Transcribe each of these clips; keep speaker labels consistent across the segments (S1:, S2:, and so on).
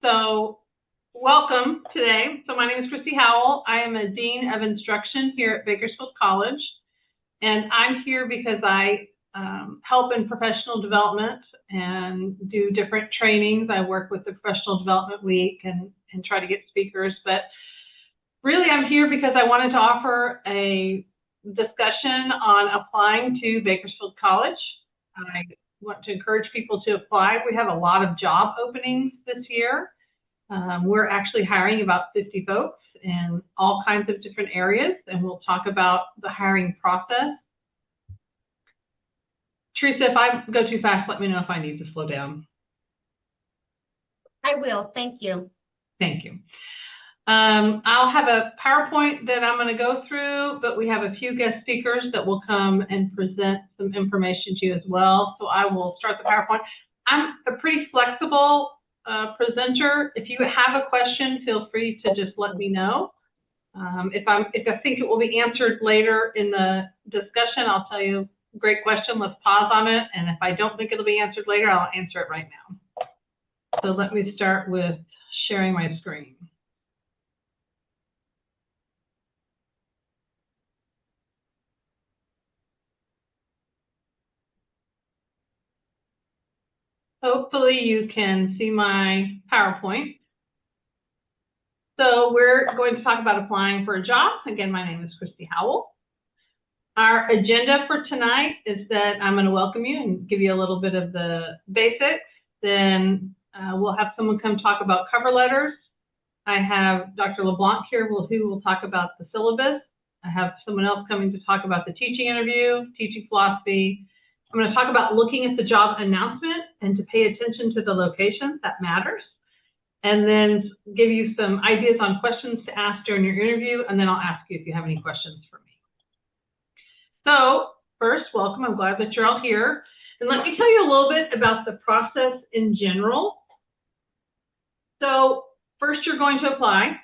S1: So welcome today. So my name is Christy Howell. I am a Dean of Instruction here at Bakersfield College. And I'm here because I help in professional development and do different trainings. I work with the Professional Development Week and try to get speakers. But really I'm here because I wanted to offer a discussion on applying to Bakersfield College. I want to encourage people to apply. We have a lot of job openings this year. We're actually hiring about 50 folks in all kinds of different areas, and we'll talk about the hiring process. Teresa, if I go too fast, let me know if I need to slow down.
S2: I will, thank you.
S1: Thank you. I'll have a PowerPoint that I'm going to go through, but we have a few guest speakers that will come and present some information to you as well. So I will start the PowerPoint. I'm a pretty flexible presenter. If you have a question, feel free to just let me know. If I think it will be answered later in the discussion, I'll tell you, great question, let's pause on it. And if I don't think it'll be answered later, I'll answer it right now. So let me start with sharing my screen. Hopefully you can see my PowerPoint. So we're going to talk about applying for a job. Again, my name is Christy Howell. Our agenda for tonight is that I'm going to welcome you and give you a little bit of the basics. Then we'll have someone come talk about cover letters. I have Dr. LeBlanc here who will talk about the syllabus. I have someone else coming to talk about the teaching interview, teaching philosophy. I'm going to talk about looking at the job announcement and to pay attention to the locations, that matters. And then give you some ideas on questions to ask during your interview, and then I'll ask you if you have any questions for me. So first, welcome. I'm glad that you're all here. And let me tell you a little bit about the process in general. So first, you're going to apply.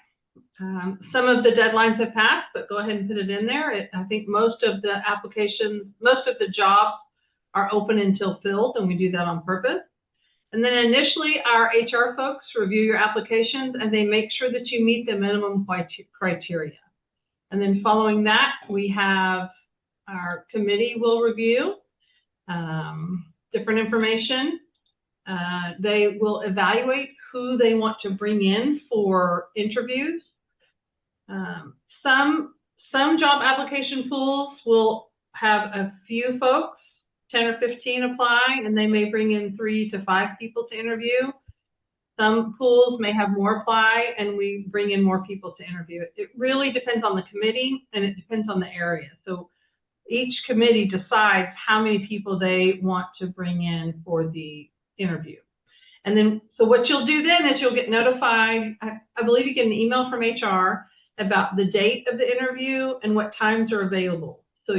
S1: Some of the deadlines have passed, but go ahead and put it in there. I think most of the applications, most of the jobs are open until filled, and we do that on purpose. And then initially, our HR folks review your applications, and they make sure that you meet the minimum criteria. And then following that, we have our committee will review different information. They will evaluate who they want to bring in for interviews. Some job application pools will have a few folks, 10 or 15 apply, and they may bring in 3 to 5 people to interview. Some pools may have more apply, and we bring in more people to interview. It really depends on the committee, and it depends on the area. So each committee decides how many people they want to bring in for the interview. And then, so what you'll do then is you'll get notified. I believe you get an email from HR about the date of the interview and what times are available. So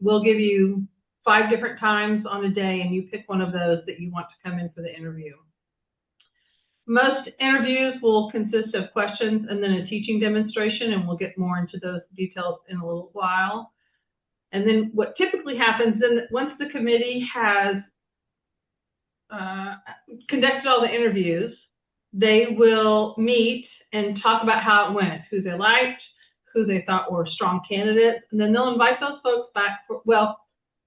S1: we'll give you 5 different times on a day, and you pick one of those that you want to come in for the interview. Most interviews will consist of questions and then a teaching demonstration, and we'll get more into those details in a little while. And then what typically happens then, once the committee has conducted all the interviews, they will meet and talk about how it went, who they liked, who they thought were strong candidates, and then they'll invite those folks back for,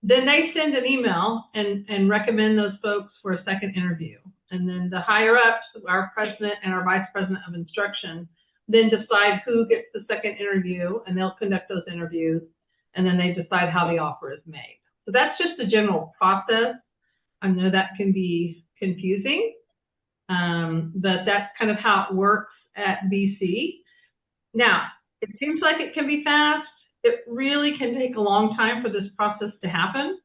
S1: then they send an email and recommend those folks for a second interview. And then the higher ups, our president and our vice president of instruction, then decide who gets the second interview, and they'll conduct those interviews, and then they decide how the offer is made. So that's just the general process. I know that can be confusing, but that's kind of how it works at BC. Now, it seems like it can be fast. It really can take a long time for this process to happen.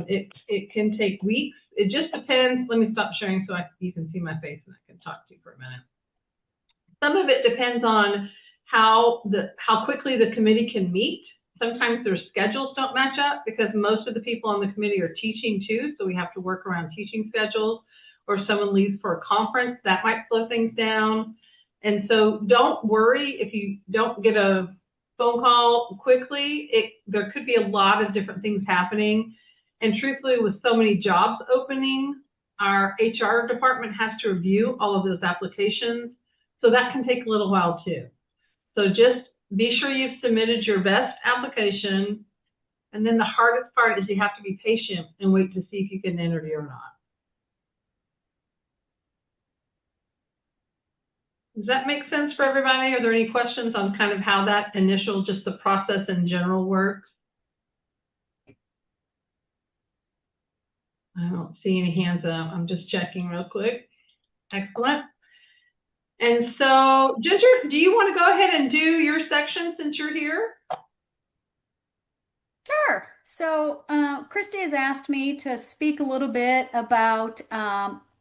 S1: It can take weeks. It just depends. Let me stop sharing so you can see my face and I can talk to you for a minute. Some of it depends on how quickly the committee can meet. Sometimes their schedules don't match up because most of the people on the committee are teaching too, so we have to work around teaching schedules, or someone leaves for a conference, that might slow things down. And so don't worry if you don't get a phone call quickly. There could be a lot of different things happening. And truthfully, with so many jobs opening, our HR department has to review all of those applications. So that can take a little while too. So just be sure you've submitted your best application. And then the hardest part is you have to be patient and wait to see if you get an interview or not. Does that make sense for everybody? Are there any questions on kind of how that initial, just the process in general works? I don't see any hands up. I'm just checking real quick. Excellent. And so, Ginger, do you want to go ahead and do your section since you're here?
S2: Sure. So Christy has asked me to speak a little bit about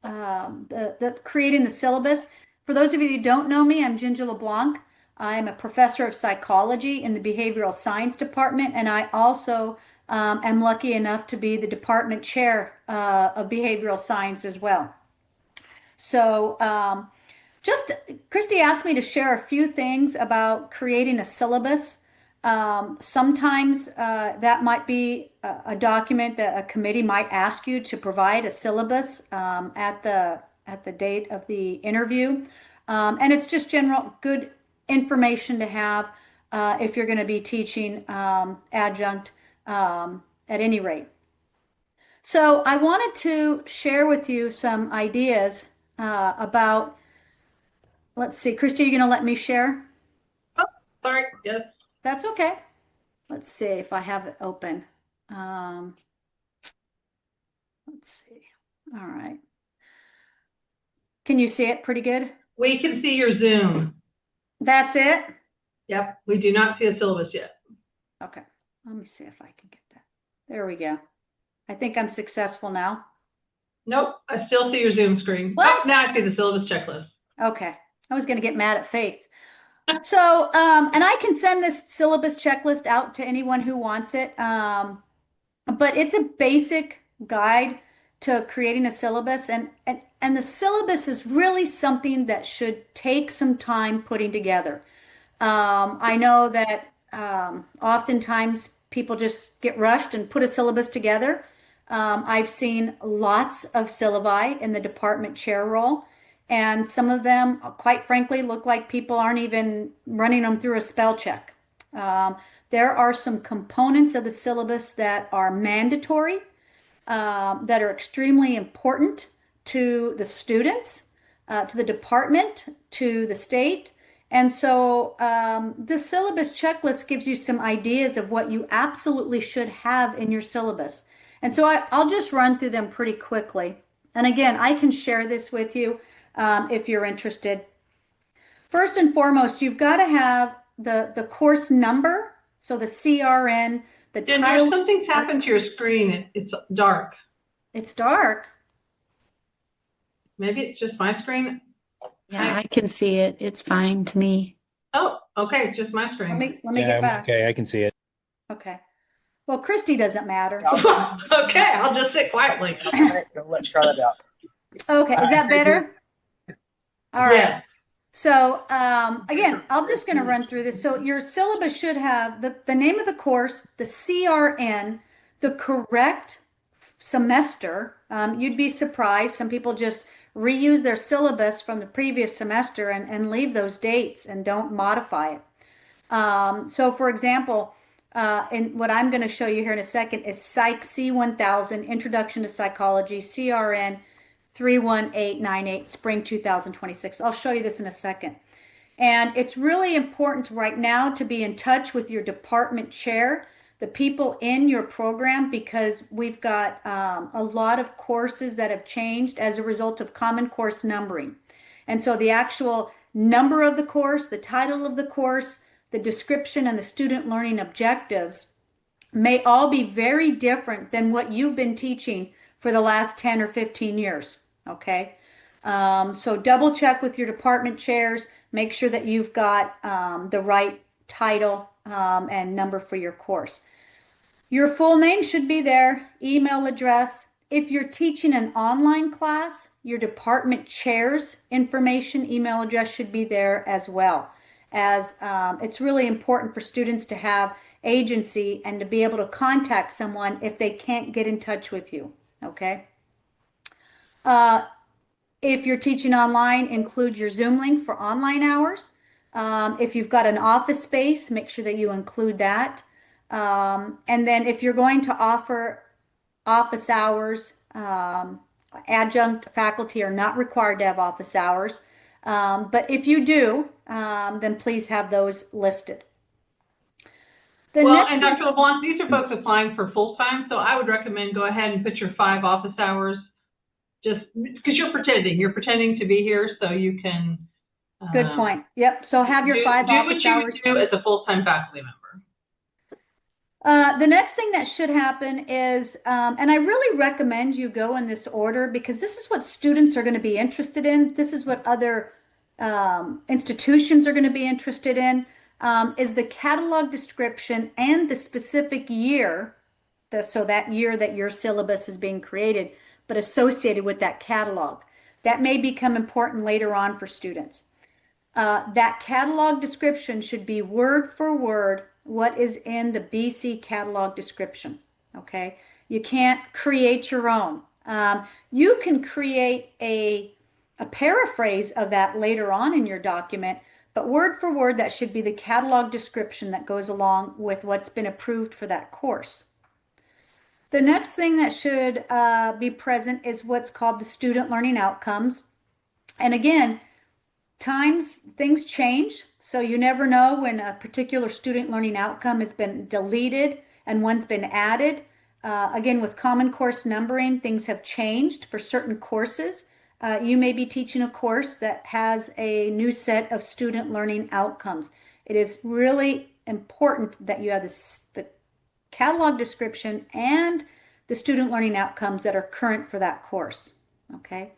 S2: the creating the syllabus. For those of you who don't know me, I'm Ginger LeBlanc. I'm a professor of psychology in the behavioral science department, and I also am lucky enough to be the department chair of behavioral science as well. So just Christy asked me to share a few things about creating a syllabus. Sometimes that might be a document that a committee might ask you to provide a syllabus at the date of the interview. And it's just general good information to have if you're going to be teaching adjunct at any rate. So I wanted to share with you some ideas about, let's see, Christy, you're going to let me share?
S1: Oh, sorry, yes.
S2: That's okay. Let's see if I have it open. Let's see. All right. Can you see it pretty good?
S1: We can see your Zoom.
S2: That's it?
S1: Yep, we do not see a syllabus yet.
S2: Okay. Let me see if I can get that. There we go. I think I'm successful now.
S1: Nope, I still see your Zoom screen.
S2: What?
S1: Oh, now I see the syllabus checklist.
S2: Okay. I was going to get mad at Faith. So, and I can send this syllabus checklist out to anyone who wants it. But it's a basic guide to creating a syllabus, and the syllabus is really something that should take some time putting together. I know that oftentimes people just get rushed and put a syllabus together. I've seen lots of syllabi in the department chair role, and some of them, quite frankly, look like people aren't even running them through a spell check. There are some components of the syllabus that are mandatory, that are extremely important to the students, to the department, to the state. And so the syllabus checklist gives you some ideas of what you absolutely should have in your syllabus. And so I'll just run through them pretty quickly. And again, I can share this with you if you're interested. First and foremost, you've got to have the course number, so the CRN, the
S1: Ginger,
S2: title.
S1: something's happened to your screen. It's dark.
S2: It's dark.
S1: Maybe it's just my screen.
S3: Yeah, I can see it. It's fine to me.
S1: Oh, okay, it's just my screen.
S2: Let me get back.
S4: Okay, I can see it.
S2: Okay. Well, Christy doesn't matter.
S1: Okay, I'll just sit quietly.
S5: Let Charlotte out.
S2: Okay, is that better? All right.
S1: Yeah.
S2: So again, I'm just going to run through this. So your syllabus should have the name of the course, the CRN, the correct semester. You'd be surprised. Some people just reuse their syllabus from the previous semester and leave those dates and don't modify it. So for example, and what I'm going to show you here in a second is Psych C1000, Introduction to Psychology, CRN 31898, Spring 2026. I'll show you this in a second. And it's really important right now to be in touch with your department chair, the people in your program, because we've got a lot of courses that have changed as a result of Common Course numbering. And so the actual number of the course, the title of the course, the description, and the student learning objectives may all be very different than what you've been teaching for the last 10 or 15 years, okay? So double check with your department chairs, make sure that you've got the right title and number for your course. Your full name should be there, email address. If you're teaching an online class, your department chair's information, email address should be there as well, as it's really important for students to have agency and to be able to contact someone if they can't get in touch with you, okay? Uh, if you're teaching online, include your Zoom link for online hours. If you've got an office space, make sure that you include that. And then if you're going to offer office hours, adjunct faculty are not required to have office hours. But if you do, then please have those listed. The
S1: Well,
S2: next
S1: and Dr. LeBlanc, these are folks applying for full-time, so I would recommend go ahead and put your 5 office hours, just because you're pretending to be here, so you can.
S2: Good point. Yep. So have your 5 office hours.
S1: Do what you would do as a full-time faculty member.
S2: The next thing that should happen is, and I really recommend you go in this order because this is what students are going to be interested in. This is what other institutions are going to be interested in, is the catalog description and the specific year, so that year that your syllabus is being created, but associated with that catalog. That may become important later on for students. That catalog description should be word for word what is in the BC catalog description. Okay, you can't create your own. You can create a paraphrase of that later on in your document, but word for word, that should be the catalog description that goes along with what's been approved for that course. The next thing that should be present is what's called the student learning outcomes. And again, things change, so you never know when a particular student learning outcome has been deleted and one's been added. Again, with Common Course numbering, things have changed for certain courses. You may be teaching a course that has a new set of student learning outcomes. It is really important that you have the catalog description and the student learning outcomes that are current for that course. Okay.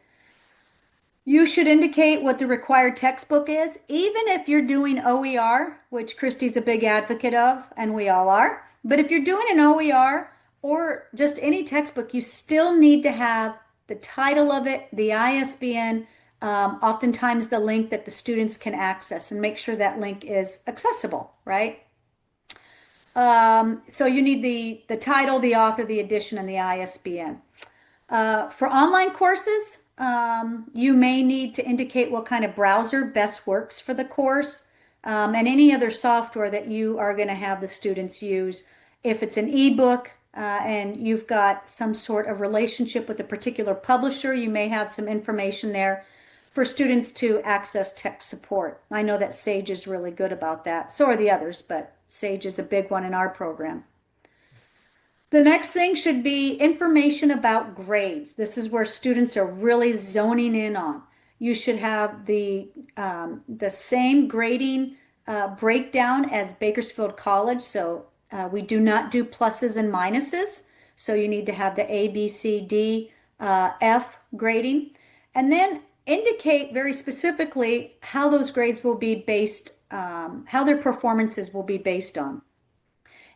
S2: You should indicate what the required textbook is, even if you're doing OER, which Christy's a big advocate of, and we all are. But if you're doing an OER or just any textbook, you still need to have the title of it, the ISBN, oftentimes the link that the students can access, and make sure that link is accessible, right? So you need the title, the author, the edition, and the ISBN. For online courses, you may need to indicate what kind of browser best works for the course, and any other software that you are going to have the students use. If it's an ebook and you've got some sort of relationship with a particular publisher, you may have some information there for students to access tech support. I know that Sage is really good about that. So are the others, but Sage is a big one in our program. The next thing should be information about grades. This is where students are really zoning in on. You should have the same grading breakdown as Bakersfield College. So we do not do pluses and minuses. So you need to have the A, B, C, D, F grading. And then indicate very specifically how those grades will be based, how their performances will be based on.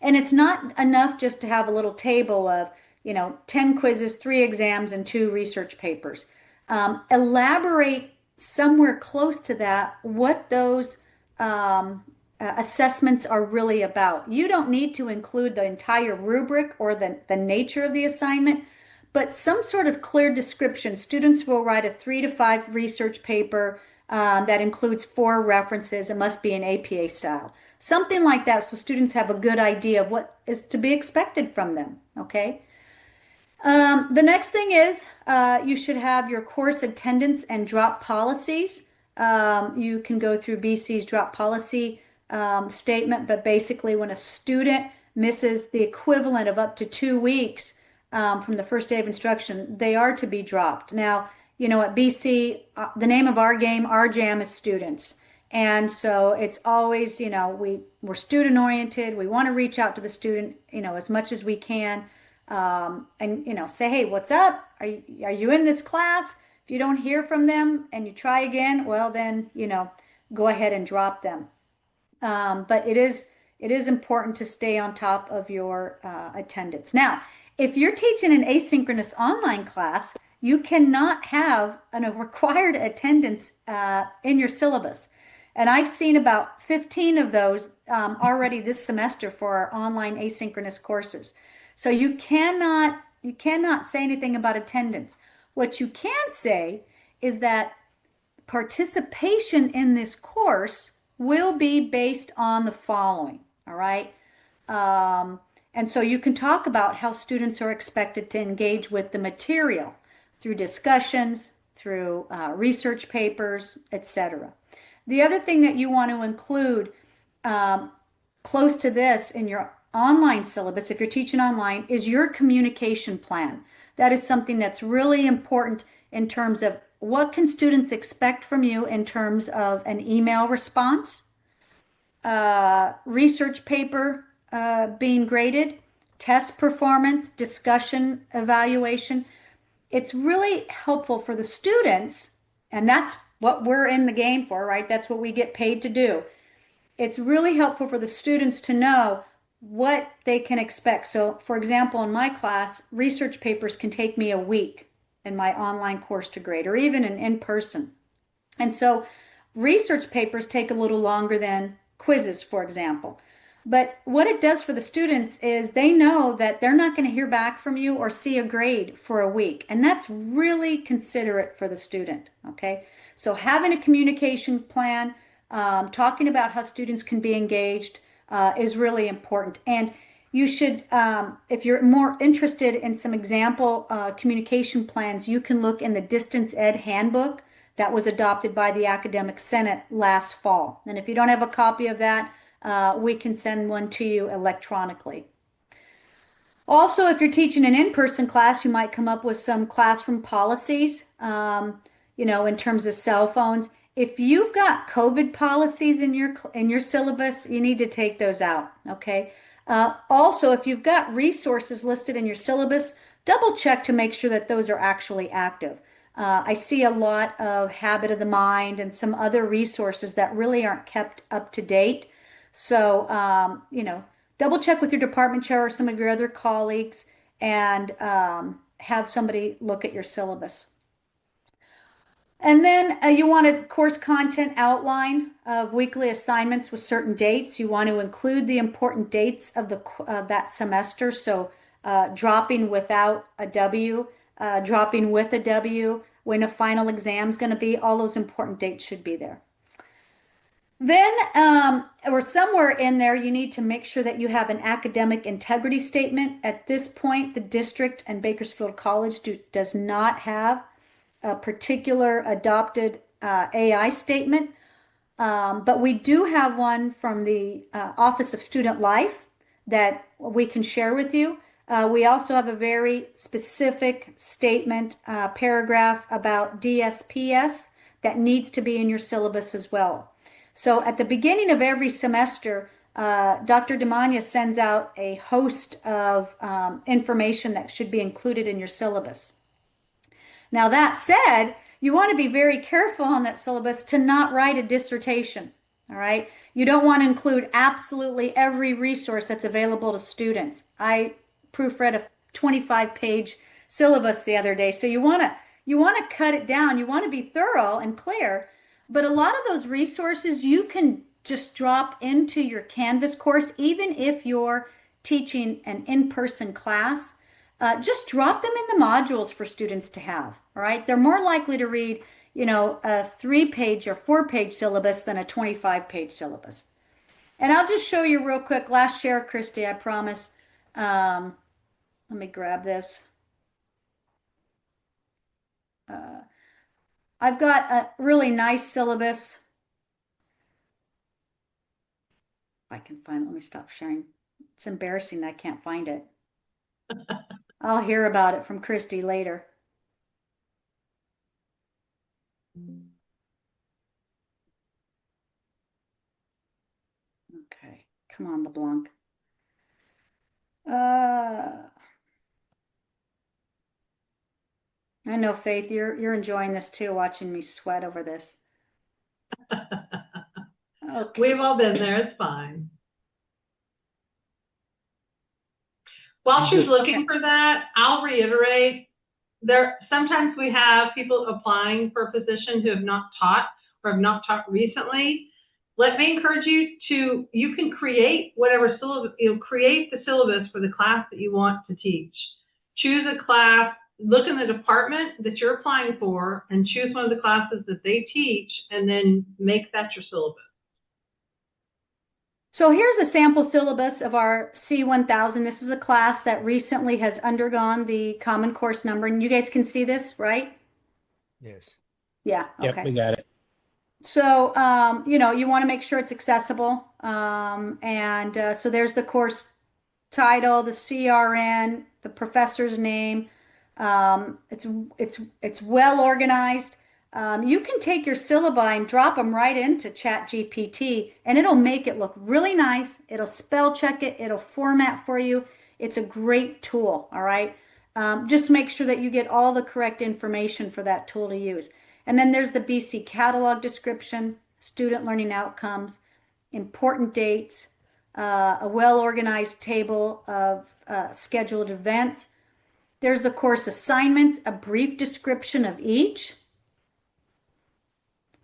S2: And it's not enough just to have a little table of, 10 quizzes, 3 exams, and 2 research papers. Elaborate somewhere close to that what those assessments are really about. You don't need to include the entire rubric or the nature of the assignment, but some sort of clear description. Students will write a 3 to 5 research paper that includes 4 references. It must be in APA style. Something like that, so students have a good idea of what is to be expected from them, okay? The next thing is you should have your course attendance and drop policies. You can go through BC's drop policy statement, but basically when a student misses the equivalent of up to 2 weeks from the first day of instruction, they are to be dropped. Now, at BC, the name of our game, our jam, is students. And so it's always, we're student oriented. We want to reach out to the student, as much as we can. And, say, hey, what's up? Are you in this class? If you don't hear from them and you try again, well, then, go ahead and drop them. But it is important to stay on top of your attendance. Now, if you're teaching an asynchronous online class, you cannot have a required attendance in your syllabus. And I've seen about 15 of those already this semester for our online asynchronous courses. So you cannot say anything about attendance. What you can say is that participation in this course will be based on the following, all right? And so you can talk about how students are expected to engage with the material through discussions, through research papers, etc. The other thing that you want to include close to this in your online syllabus, if you're teaching online, is your communication plan. That is something that's really important in terms of what can students expect from you in terms of an email response, research paper being graded, test performance, discussion evaluation. It's really helpful for the students, and that's what we're in the game for, right? That's what we get paid to do. It's really helpful for the students to know what they can expect. So, for example, in my class, research papers can take me a week in my online course to grade, or even in person. And so research papers take a little longer than quizzes, for example. But what it does for the students is they know that they're not going to hear back from you or see a grade for a week. And that's really considerate for the student, okay? So having a communication plan, talking about how students can be engaged is really important. And you should, if you're more interested in some example communication plans, you can look in the Distance Ed Handbook that was adopted by the Academic Senate last fall. And if you don't have a copy of that, we can send one to you electronically. Also, if you're teaching an in-person class, you might come up with some classroom policies, in terms of cell phones. If you've got COVID policies in your syllabus, you need to take those out, okay? Also, if you've got resources listed in your syllabus, double check to make sure that those are actually active. I see a lot of Habit of the Mind and some other resources that really aren't kept up to date. So, double check with your department chair or some of your other colleagues and have somebody look at your syllabus. And then you want a course content outline of weekly assignments with certain dates. You want to include the important dates of that semester. So dropping without a W, dropping with a W, when a final exam is going to be, all those important dates should be there. Then, or somewhere in there, you need to make sure that you have an academic integrity statement. At this point, the district and Bakersfield College does not have a particular adopted AI statement, but we do have one from the Office of Student Life that we can share with you. We also have a very specific statement, paragraph about DSPS that needs to be in your syllabus as well. So at the beginning of every semester, Dr. Demania sends out a host of information that should be included in your syllabus. Now that said, you want to be very careful on that syllabus to not write a dissertation, all right? You don't want to include absolutely every resource that's available to students. I proofread a 25-page syllabus the other day, so you want to cut it down. You want to be thorough and clear, but a lot of those resources you can just drop into your Canvas course, even if you're teaching an in-person class. Just drop them in the modules for students to have, all right? They're more likely to read, a 3-page or 4-page syllabus than a 25-page syllabus. And I'll just show you real quick. Last share, Christy, I promise. Let me grab this. I've got a really nice syllabus. If I can find it, let me stop sharing. It's embarrassing that I can't find it. I'll hear about it from Christy later. Okay, come on, LeBlanc. I know, Faith, you're enjoying this too, watching me sweat over this. Okay.
S1: We've all been there. It's fine. While she's looking for that, I'll reiterate, sometimes we have people applying for a position who have not taught or have not taught recently. Let me encourage you can create whatever syllabus, create the syllabus for the class that you want to teach. Choose a class look in the department that you're applying for and choose one of the classes that they teach, and then make that your syllabus.
S2: So here's a sample syllabus of our C1000. This is a class that recently has undergone the Common Course number, and you guys can see this, right?
S4: Yes.
S2: Yeah,
S4: Yep,
S2: okay.
S4: we got it.
S2: So, you want to make sure it's accessible. So there's the course title, the CRN, the professor's name. It's well organized. You can take your syllabi and drop them right into ChatGPT, and it'll make it look really nice. It'll spell check it. It'll format for you. It's a great tool. All right. Just make sure that you get all the correct information for that tool to use. And then there's the BC catalog description, student learning outcomes, important dates, a well-organized table of scheduled events. There's the course assignments, a brief description of each.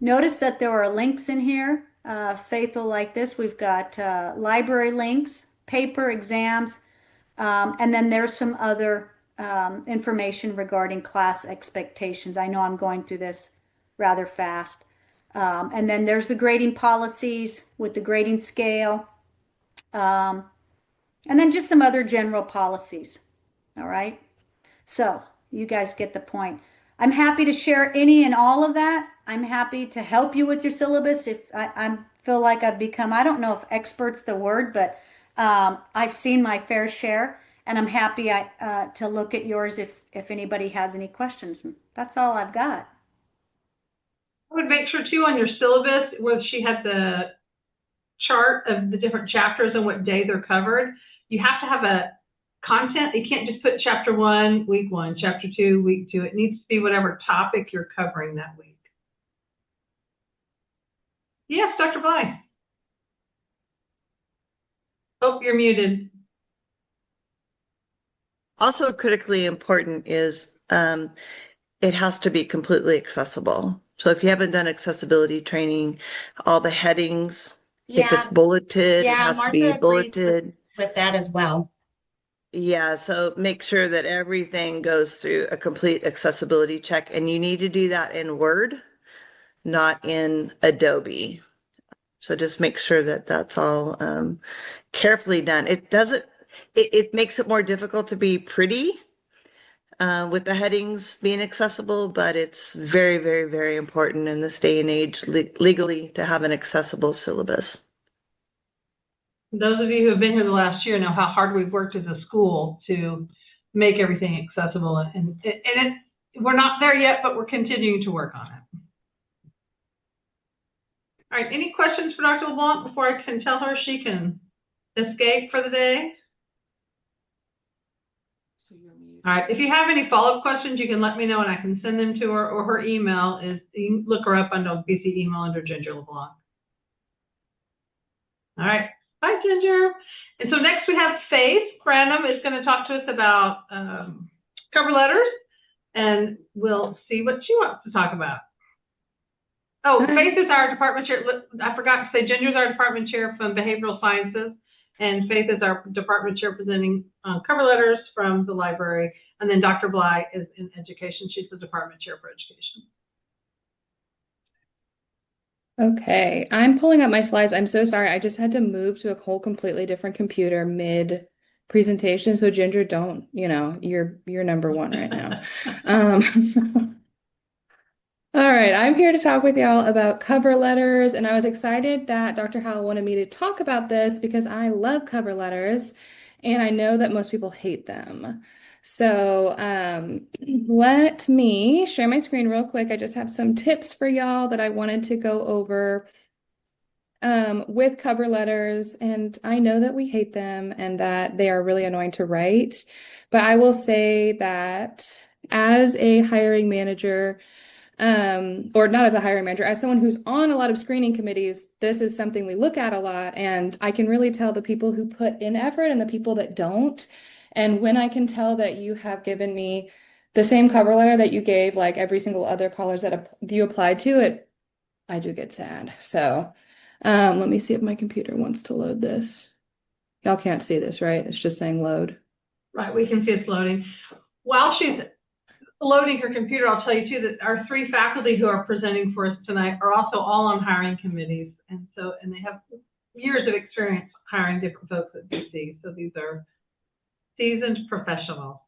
S2: Notice that there are links in here. Faith will like this. We've got library links, paper, exams, and then there's some other information regarding class expectations. I know I'm going through this rather fast. And then there's the grading policies with the grading scale. And then just some other general policies. All right. So you guys get the point. I'm happy to share any and all of that. I'm happy to help you with your syllabus. If I feel like I've become, I don't know if expert's the word, but I've seen my fair share, and I'm happy to look at yours if anybody has any questions. And that's all I've got.
S1: I would make sure too on your syllabus where she had the chart of the different chapters and what day they're covered. You have to have a content. You can't just put chapter 1, week 1, chapter 2, week 2. It needs to be whatever topic you're covering that week. Yes, Dr. Bly. Oh, you're muted.
S5: Also critically important is it has to be completely accessible. So if you haven't done accessibility training, all the headings, if it's bulleted, it has to be bulleted.
S6: With that as well.
S5: Yeah, so make sure that everything goes through a complete accessibility check, and you need to do that in Word, not in Adobe. So just make sure that that's all carefully done. It makes it more difficult to be pretty with the headings being accessible, but it's very, very, very important in this day and age legally to have an accessible syllabus.
S1: Those of you who have been here the last year know how hard we've worked as a school to make everything accessible, and we're not there yet, but we're continuing to work on it. All right, any questions for Dr. LeBlanc before I can tell her she can escape for the day? All right, if you have any follow-up questions, you can let me know and I can send them to her, or her email is, you can look her up under BC email under Ginger LeBlanc. All right, bye Ginger. And so next we have Faith Branham is going to talk to us about cover letters, and we'll see what she wants to talk about. Oh, Faith is our department chair. I forgot to say, Ginger's our department chair from Behavioral Sciences, and Faith is our department chair presenting cover letters from the library. And then Dr. Bly is in education. She's the department chair for education.
S7: Okay, I'm pulling up my slides. I'm so sorry. I just had to move to a whole completely different computer mid presentation. So Ginger, don't, you're number one right now. All right, I'm here to talk with y'all about cover letters, and I was excited that Dr. Howell wanted me to talk about this because I love cover letters, and I know that most people hate them. So let me share my screen real quick. I just have some tips for y'all that I wanted to go over with cover letters, and I know that we hate them and that they are really annoying to write, but I will say that as a hiring manager, or not as a hiring manager, as someone who's on a lot of screening committees, this is something we look at a lot, and I can really tell the people who put in effort and the people that don't. And when I can tell that you have given me the same cover letter that you gave like every single other college that you applied to it, I do get sad. So let me see if my computer wants to load this. Y'all can't see this, right? It's just saying load.
S1: Right, we can see it's loading. While she's loading her computer, I'll tell you too that our 3 faculty who are presenting for us tonight are also all on hiring committees, and they have years of experience hiring different folks at BC. So these are seasoned professionals.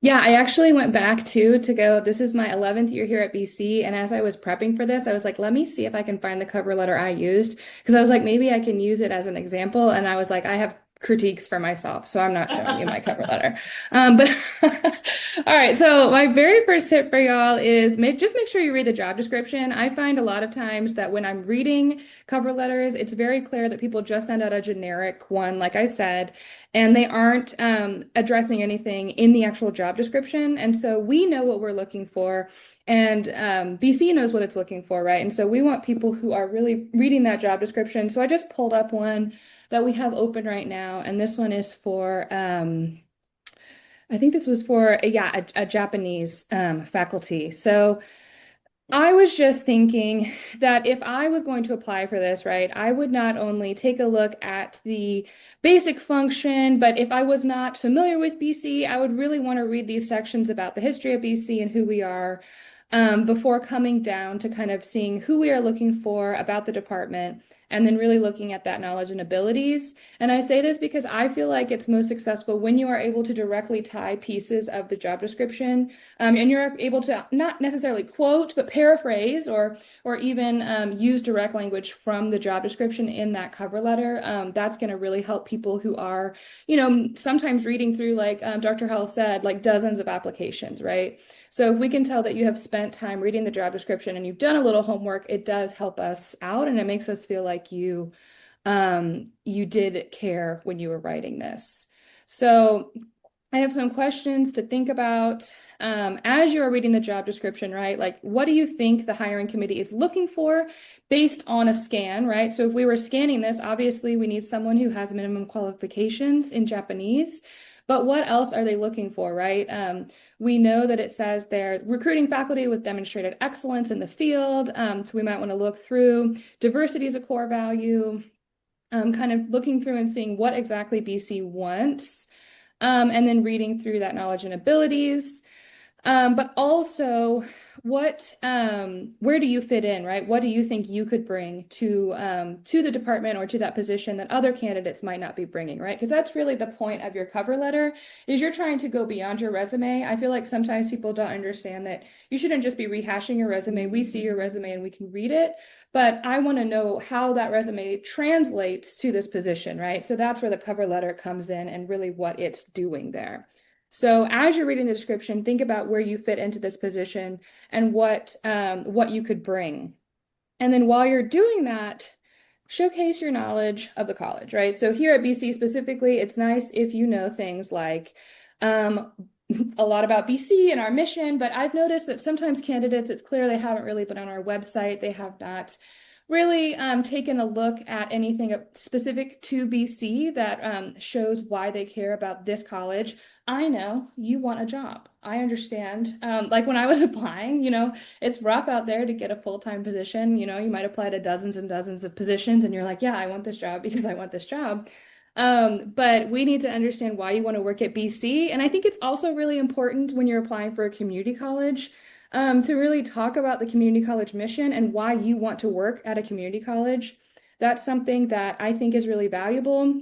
S7: Yeah, I actually went back to go. This is my 11th year here at BC. And as I was prepping for this, I was like, let me see if I can find the cover letter I used. Because I was like, maybe I can use it as an example. And I was like, I have critiques for myself, so I'm not showing you my cover letter. But all right, so my very first tip for y'all is just make sure you read the job description. I find a lot of times that when I'm reading cover letters, it's very clear that people just send out a generic one, like I said, and they aren't addressing anything in the actual job description. And so we know what we're looking for, and BC knows what it's looking for, right? And so we want people who are really reading that job description. So I just pulled up one that we have open right now, and this one is for I think this was for a Japanese faculty. So I was just thinking that if I was going to apply for this, right, I would not only take a look at the basic function, but if I was not familiar with BC, I would really want to read these sections about the history of BC and who we are before coming down to kind of seeing who we are looking for about the department, and then really looking at that knowledge and abilities. And I say this because I feel like it's most successful when you are able to directly tie pieces of the job description, and you're able to not necessarily quote, but paraphrase or even use direct language from the job description in that cover letter. That's going to really help people who are, sometimes reading through, like Dr. Howell said, like dozens of applications, right? So if we can tell that you have spent time reading the job description and you've done a little homework, it does help us out, and it makes us feel like you did care when you were writing this. So I have some questions to think about as you are reading the job description, right? Like, what do you think the hiring committee is looking for based on a scan, right? So if we were scanning this, obviously we need someone who has minimum qualifications in Japanese. But what else are they looking for, right? We know that it says they're recruiting faculty with demonstrated excellence in the field. So we might want to look through diversity as a core value, kind of looking through and seeing what exactly BC wants, and then reading through that knowledge and abilities. But also, where do you fit in, right? What do you think you could bring to the department or to that position that other candidates might not be bringing, right? Because that's really the point of your cover letter, is you're trying to go beyond your resume. I feel like sometimes people don't understand that you shouldn't just be rehashing your resume. We see your resume and we can read it, but I want to know how that resume translates to this position, right? So that's where the cover letter comes in and really what it's doing there. So as you're reading the description, think about where you fit into this position and what you could bring. And then while you're doing that, showcase your knowledge of the college, right? So here at BC specifically, it's nice if you know things like a lot about BC and our mission, but I've noticed that sometimes candidates, it's clear they haven't really been on our website. They have not really taken a look at anything specific to BC that shows why they care about this college. I know you want a job. I understand. Like when I was applying, it's rough out there to get a full-time position. You might apply to dozens and dozens of positions and you're like, yeah, I want this job because I want this job. But we need to understand why you want to work at BC. And I think it's also really important when you're applying for a community college to really talk about the community college mission and why you want to work at a community college. That's something that I think is really valuable.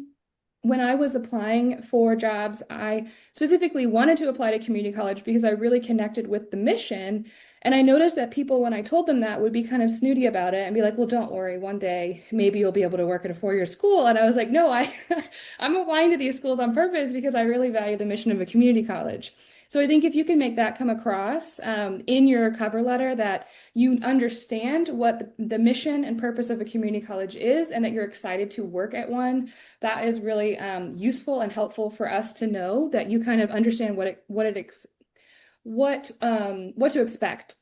S7: When I was applying for jobs, I specifically wanted to apply to community college because I really connected with the mission. And I noticed that people, when I told them that, would be kind of snooty about it and be like, well, don't worry, one day maybe you'll be able to work at a four-year school. And I was like, no, I'm applying to these schools on purpose because I really value the mission of a community college. So I think if you can make that come across in your cover letter, that you understand what the mission and purpose of a community college is and that you're excited to work at one, that is really useful and helpful for us to know that you kind of understand what to expect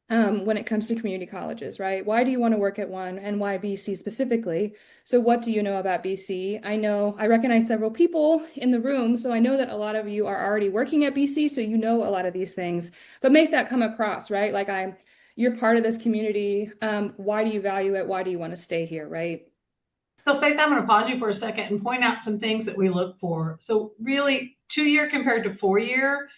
S7: when it comes to community colleges, right? Why do you want to work at one, and why BC specifically? So what do you know about BC? I recognize several people in the room, so I know that a lot of you are already working at BC, so you know a lot of these things, but make that come across, right? Like you're part of this community. Why do you value it? Why do you want to stay here, right?
S1: So Faith, I'm going to pause you for a second and point out some things that we look for. So really 2-year compared to 4-year,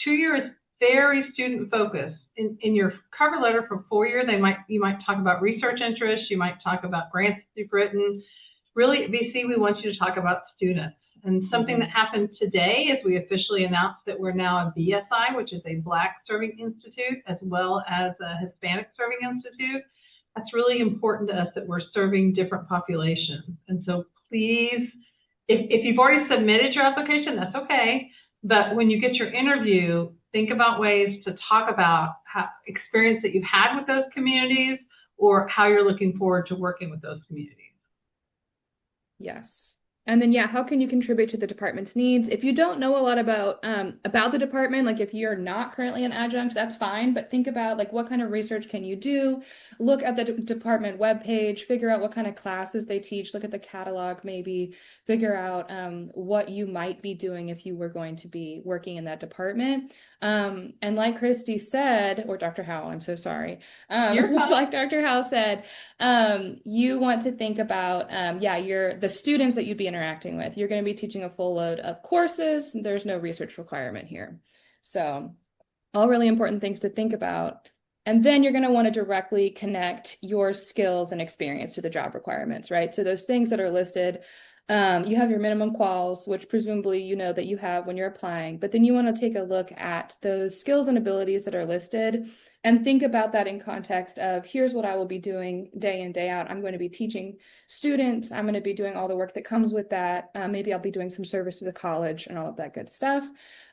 S1: 2-year very student focused. In your cover letter for 4-year, you might talk about research interests, you might talk about grants that you've written. Really, at BC, we want you to talk about students. And something that happened today is we officially announced that we're now a BSI, which is a Black Serving Institute, as well as a Hispanic Serving Institute. That's really important to us that we're serving different populations. And so please, if you've already submitted your application, that's okay. But when you get your interview, think about ways to talk about experience that you've had with those communities or how you're looking forward to working with those communities.
S7: Yes. And then, yeah, how can you contribute to the department's needs? If you don't know a lot about the department, like if you're not currently an adjunct, that's fine. But think about like what kind of research can you do? Look at the department webpage, figure out what kind of classes they teach, look at the catalog, maybe figure out what you might be doing if you were going to be working in that department. And like Christy said, or Dr. Howell, I'm so sorry. Like Dr. Howell said, you want to think about, the students that you'd be interacting with. You're going to be teaching a full load of courses. There's no research requirement here. So all really important things to think about. And then you're going to want to directly connect your skills and experience to the job requirements, right? So those things that are listed, you have your minimum quals, which presumably you know that you have when you're applying, but then you want to take a look at those skills and abilities that are listed and think about that in context of here's what I will be doing day in, day out. I'm going to be teaching students. I'm going to be doing all the work that comes with that. Maybe I'll be doing some service to the college and all of that good stuff.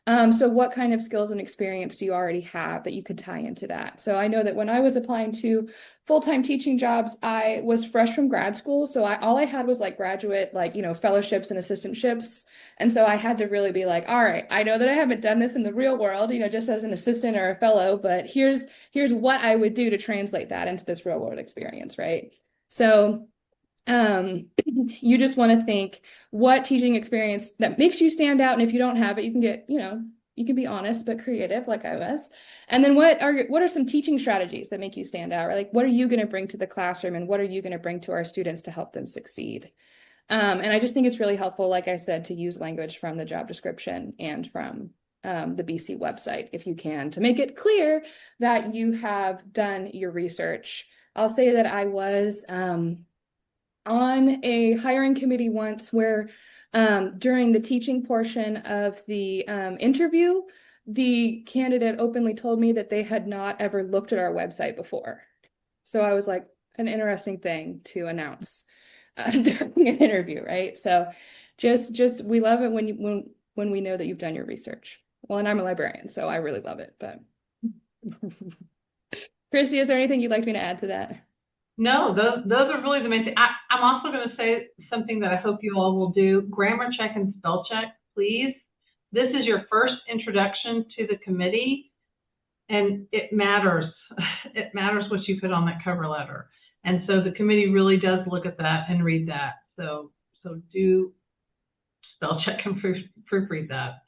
S7: So what kind of skills and experience do you already have that you could tie into that? So I know that when I was applying to full-time teaching jobs, I was fresh from grad school. So all I had was like graduate, fellowships and assistantships. And so I had to really be like, all right, I know that I haven't done this in the real world, just as an assistant or a fellow, but here's what I would do to translate that into this real world experience, right? So you just want to think what teaching experience that makes you stand out. And if you don't have it, you can get, you can be honest, but creative like I was. And then what are some teaching strategies that make you stand out? Right? Like, what are you going to bring to the classroom and what are you going to bring to our students to help them succeed? And I just think it's really helpful, like I said, to use language from the job description and from the BC website, if you can, to make it clear that you have done your research. I'll say that I was on a hiring committee once where during the teaching portion of the interview, the candidate openly told me that they had not ever looked at our website before. So I was like, an interesting thing to announce during an interview, right? So just we love it when we know that you've done your research. Well, and I'm a librarian, so I really love it. But Christy, is there anything you'd like me to add to that?
S1: No, those are really the main thing. I'm also going to say something that I hope you all will do. Grammar check and spell check, please. This is your first introduction to the committee, and it matters. It matters what you put on that cover letter. And so the committee really does look at that and read that. So do spell check and proofread that.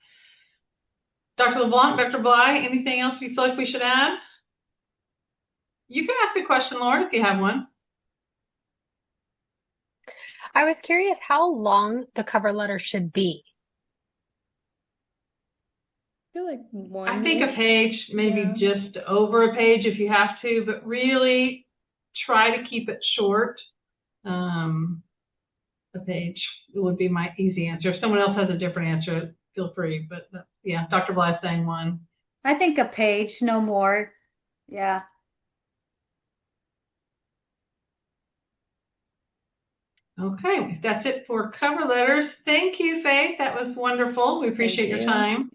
S1: Dr. LeBlanc, Dr. Bly, anything else you feel like we should add? You can ask a question, Laura, if you have one.
S4: I was curious how long the cover letter should be.
S7: I feel like one.
S1: I think a page, maybe just over a page if you have to, but really try to keep it short. A page would be my easy answer. If someone else has a different answer, feel free. But yeah, Dr. Bly is saying one.
S2: I think a page, no more. Yeah.
S1: Okay, that's it for cover letters. Thank you, Faith. That was wonderful. We appreciate your time.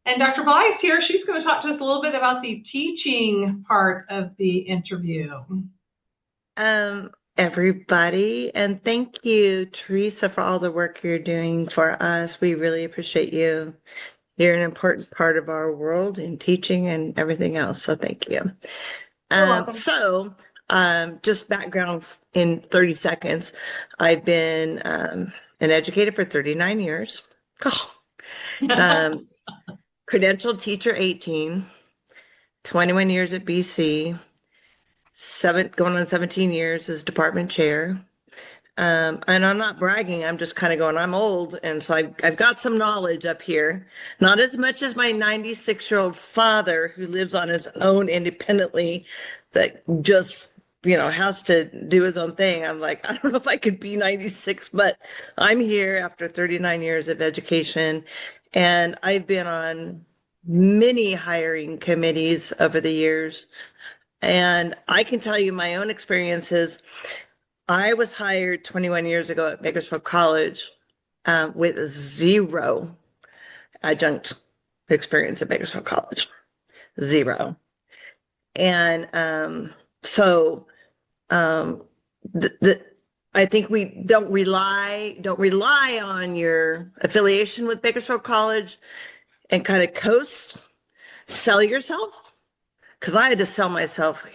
S1: And Dr. Bly is here. She's going to talk to us a little bit about the teaching part of the interview.
S5: Everybody, and thank you, Teresa, for all the work you're doing for us. We really appreciate you. You're an important part of our world in teaching and everything else. So thank you.
S2: You're welcome.
S5: Just background in 30 seconds. I've been an educator for 39 years. Credentialed teacher 18, 21 years at BC, going on 17 years as department chair. And I'm not bragging. I'm just kind of going, I'm old. And so I've got some knowledge up here, not as much as my 96-year-old father who lives on his own independently that just, has to do his own thing. I'm like, I don't know if I could be 96, but I'm here after 39 years of education. And I've been on many hiring committees over the years. And I can tell you my own experiences. I was hired 21 years ago at Bakersfield College with zero adjunct experience at Bakersfield College, zero. And I think we don't rely on your affiliation with Bakersfield College and kind of sell yourself, because I had to sell myself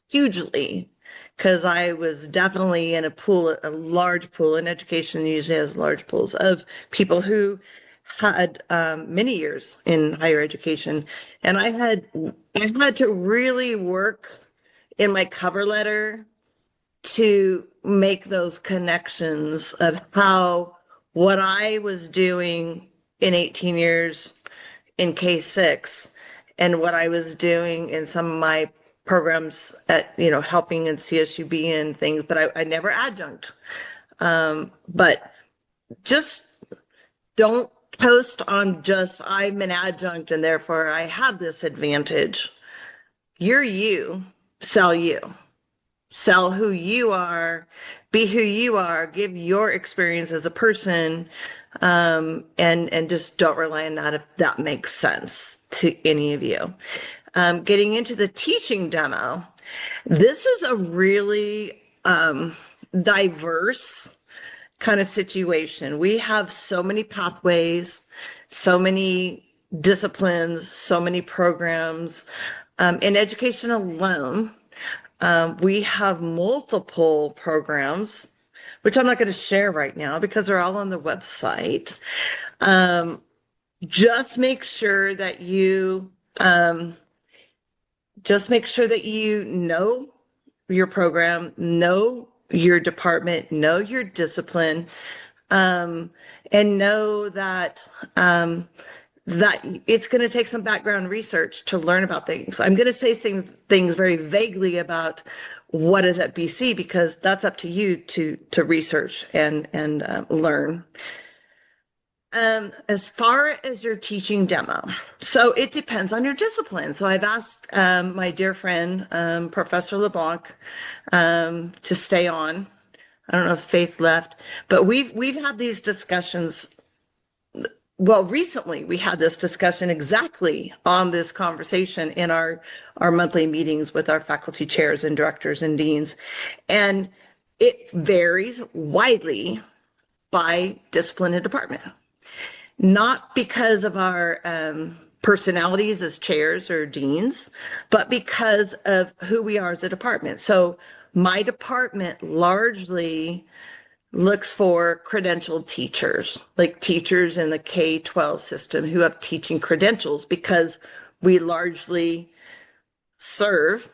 S5: hugely. Because I was definitely in a large pool, and education usually has large pools of people who had many years in higher education. And I had to really work in my cover letter to make those connections of how what I was doing in 18 years in K-6 and what I was doing in some of my programs at, helping in CSUB and things, but I never adjunct. But just don't post on just, I'm an adjunct and therefore I have this advantage. You're you, sell who you are, be who you are, give your experience as a person, and just don't rely on that if that makes sense to any of you. Getting into the teaching demo, this is a really diverse kind of situation. We have so many pathways, so many disciplines, so many programs. In education alone, we have multiple programs, which I'm not going to share right now because they're all on the website. Just make sure that you know your program, know your department, know your discipline, and know that it's going to take some background research to learn about things. I'm going to say things very vaguely about what is at BC because that's up to you to research and learn. As far as your teaching demo, so it depends on your discipline. So I've asked my dear friend, Professor LeBlanc, to stay on. I don't know if Faith left, but we've had these discussions. Well, recently we had this discussion exactly on this conversation in our monthly meetings with our faculty chairs and directors and deans. And it varies widely by discipline and department. Not because of our personalities as chairs or deans, but because of who we are as a department. So my department largely looks for credentialed teachers, like teachers in the K-12 system who have teaching credentials, because we largely serve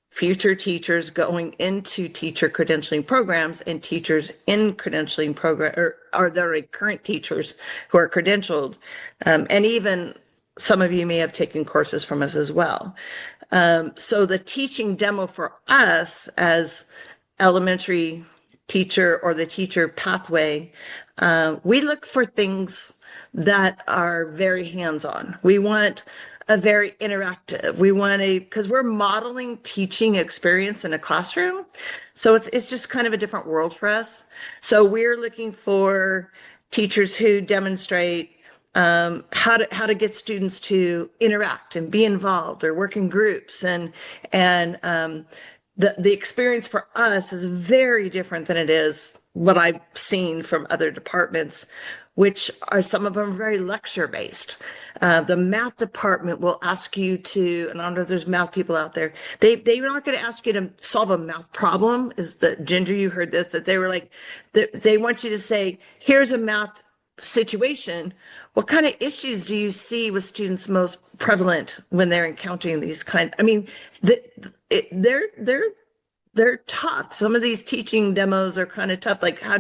S5: future teachers going into teacher credentialing programs and teachers in credentialing program, or are there current teachers who are credentialed? And even some of you may have taken courses from us as well. So the teaching demo for us as elementary teacher or the teacher pathway, we look for things that are very hands-on. We want a very interactive. We want because we're modeling teaching experience in a classroom. So it's just kind of a different world for us. So we're looking for teachers who demonstrate how to get students to interact and be involved or work in groups. And the experience for us is very different than it is what I've seen from other departments, which are some of them very lecture based. The math department will ask you to, and I don't know if there's math people out there, they're not going to ask you to solve a math problem. Is the Ginger, you heard this, that they were like, they want you to say, here's a math situation. What kind of issues do you see with students most prevalent when they're encountering these kind? I mean, they're they're tough. Some of these teaching demos are kind of tough. Like, how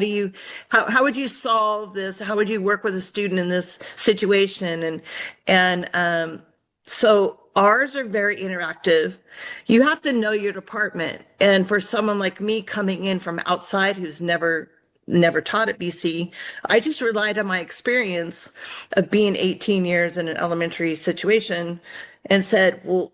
S5: would you solve this? How would you work with a student in this situation? So ours are very interactive. You have to know your department. And for someone like me coming in from outside who's never taught at BC, I just relied on my experience of being 18 years in an elementary situation and said, well,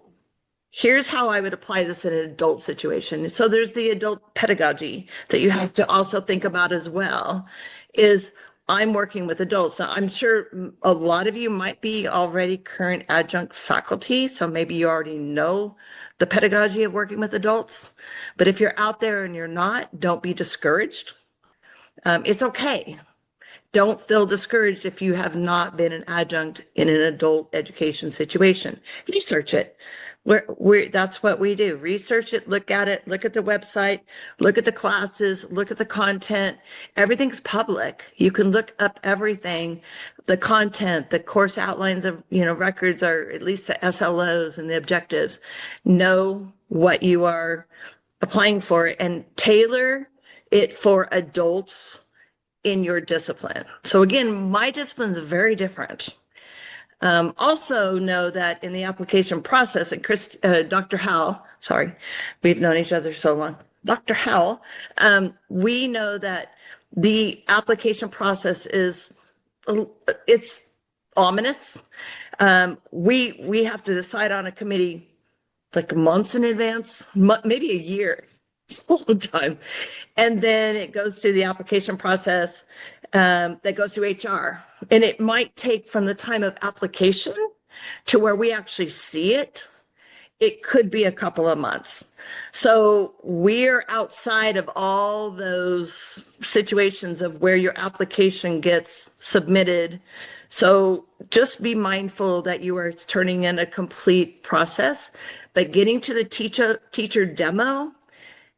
S5: here's how I would apply this in an adult situation. So there's the adult pedagogy that you have to also think about as well, is I'm working with adults. Now, I'm sure a lot of you might be already current adjunct faculty, so maybe you already know the pedagogy of working with adults. But if you're out there and you're not, don't be discouraged. It's okay. Don't feel discouraged if you have not been an adjunct in an adult education situation. Research it. That's what we do. Research it, look at the website, look at the classes, look at the content. Everything's public. You can look up everything, the content, the course outlines of, records, are at least the SLOs and the objectives. Know what you are applying for and tailor it for adults in your discipline. So again, my discipline is very different. Also know that in the application process, and Dr. Howell, sorry, we've known each other so long, Dr. Howell, we know that the application process it's ominous. We have to decide on a committee like months in advance, maybe a year. It's a long time. And then it goes through the application process that goes through HR. And it might take from the time of application to where we actually see it, it could be a couple of months. So we're outside of all those situations of where your application gets submitted. So just be mindful that you are turning in a complete process, but getting to the teacher demo,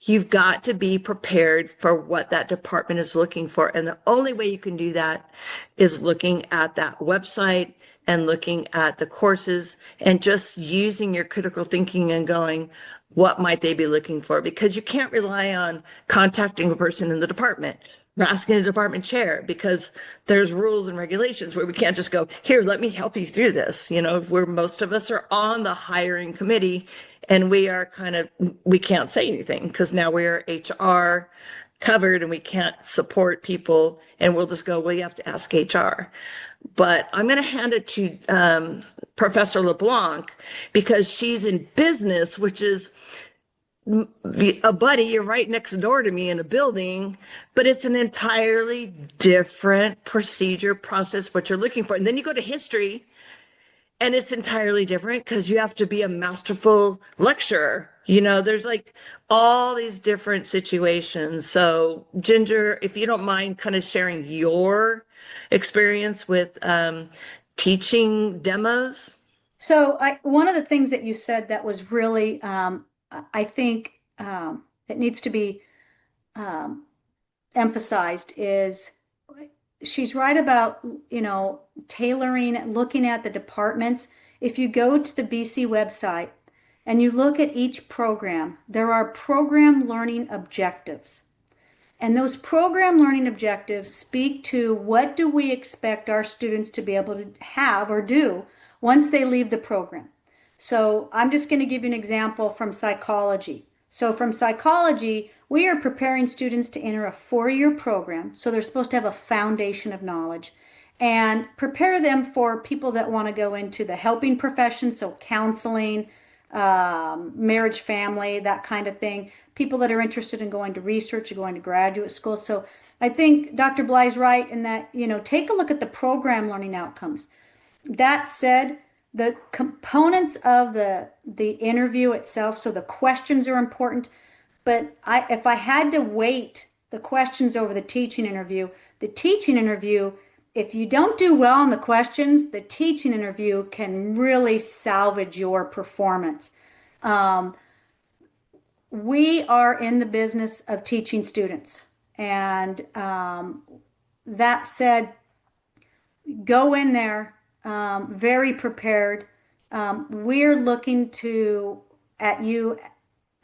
S5: you've got to be prepared for what that department is looking for. And the only way you can do that is looking at that website and looking at the courses and just using your critical thinking and going, what might they be looking for? Because you can't rely on contacting a person in the department or asking the department chair, because there's rules and regulations where we can't just go, here, let me help you through this. Where most of us are on the hiring committee and we can't say anything because now we're HR covered and we can't support people, and we'll just go, well, you have to ask HR. But I'm going to hand it to Professor LeBlanc because she's in business, which is a buddy. You're right next door to me in a building, but it's an entirely different procedure, process, what you're looking for. And then you go to history, and it's entirely different because you have to be a masterful lecturer. There's like all these different situations. So Ginger, if you don't mind kind of sharing your experience with teaching demos.
S2: So one of the things that you said that was really, I think it needs to be emphasized is she's right about, tailoring, looking at the departments. If you go to the BC website and you look at each program, there are program learning objectives. And those program learning objectives speak to what do we expect our students to be able to have or do once they leave the program. So I'm just going to give you an example from psychology. So from psychology, we are preparing students to enter a 4-year program. So they're supposed to have a foundation of knowledge and prepare them for people that want to go into the helping profession. So counseling, marriage, family, that kind of thing. People that are interested in going to research or going to graduate school. So I think Dr. Bly's right in that, take a look at the program learning outcomes. That said, the components of the interview itself, so the questions are important, but if I had to weight the questions over the teaching interview, if you don't do well on the questions, the teaching interview can really salvage your performance. We are in the business of teaching students. And that said, go in there very prepared. We're looking at you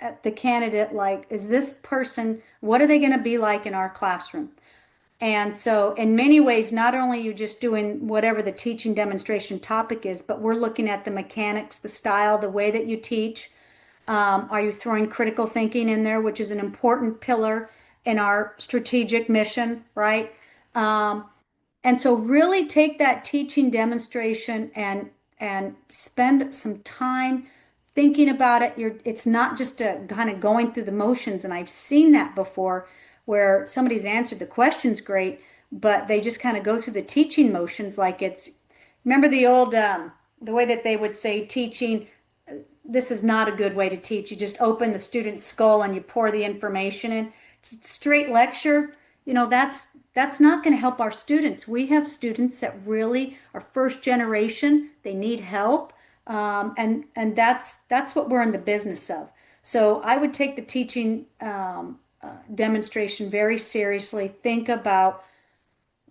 S2: at the candidate like, is this person, what are they going to be like in our classroom? And so in many ways, not only are you just doing whatever the teaching demonstration topic is, but we're looking at the mechanics, the style, the way that you teach. Are you throwing critical thinking in there, which is an important pillar in our strategic mission, right? And so really take that teaching demonstration and spend some time thinking about it. It's not just a kind of going through the motions. And I've seen that before where somebody's answered the questions great, but they just kind of go through the teaching motions like remember the old, the way that they would say teaching, this is not a good way to teach. You just open the student's skull and you pour the information in. It's a straight lecture. That's not going to help our students. We have students that really are first generation. They need help. And that's what we're in the business of. So I would take the teaching demonstration very seriously. Think about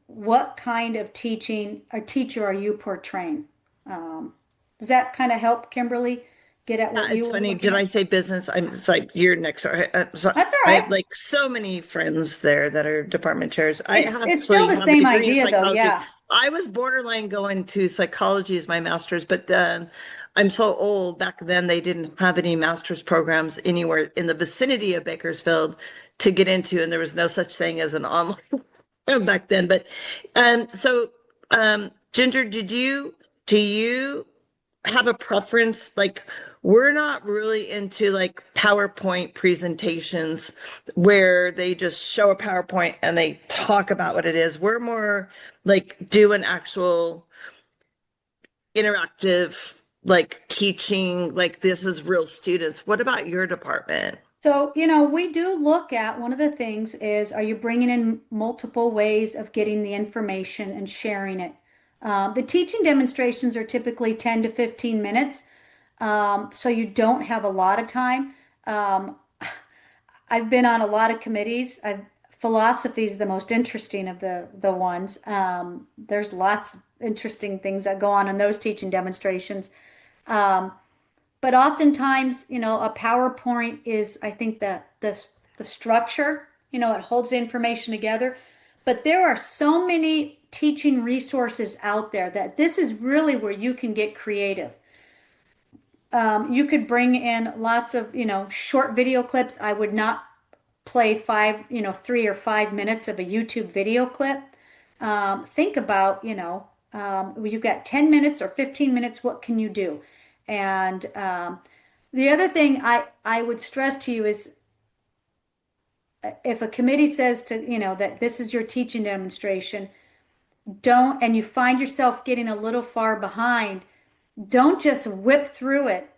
S2: what kind of teaching or teacher are you portraying. Does that kind of help, Kimberly, get at what you
S5: It's
S2: were
S5: funny.
S2: looking
S5: Did
S2: at?
S5: I say business? It's like you're next. Sorry.
S2: That's all
S5: I
S2: right.
S5: have like so many friends there that are department chairs.
S2: It's still the
S5: have a
S2: same
S5: degree in
S2: idea, though.
S5: psychology.
S2: Yeah.
S5: I was borderline going to psychology as my master's, but I'm so old. Back then, they didn't have any master's programs anywhere in the vicinity of Bakersfield to get into, and there was no such thing as an online back then. But Ginger, do you have a preference? Like, we're not really into like PowerPoint presentations where they just show a PowerPoint and they talk about what it is. We're more like do an actual interactive, like teaching, like this is real students. What about your department?
S2: So, we do look at one of the things is, are you bringing in multiple ways of getting the information and sharing it? The teaching demonstrations are typically 10 to 15 minutes. So you don't have a lot of time. I've been on a lot of committees. Philosophy is the most interesting of the ones. There's lots of interesting things that go on in those teaching demonstrations. But oftentimes, a PowerPoint is, I think, the structure, it holds the information together. But there are so many teaching resources out there that this is really where you can get creative. You could bring in lots of, short video clips. I would not play 3 or 5 minutes of a YouTube video clip. Think about, you've got 10 minutes or 15 minutes, what can you do? And the other thing I would stress to you is if a committee says to, that this is your teaching demonstration, and you find yourself getting a little far behind, don't just whip through it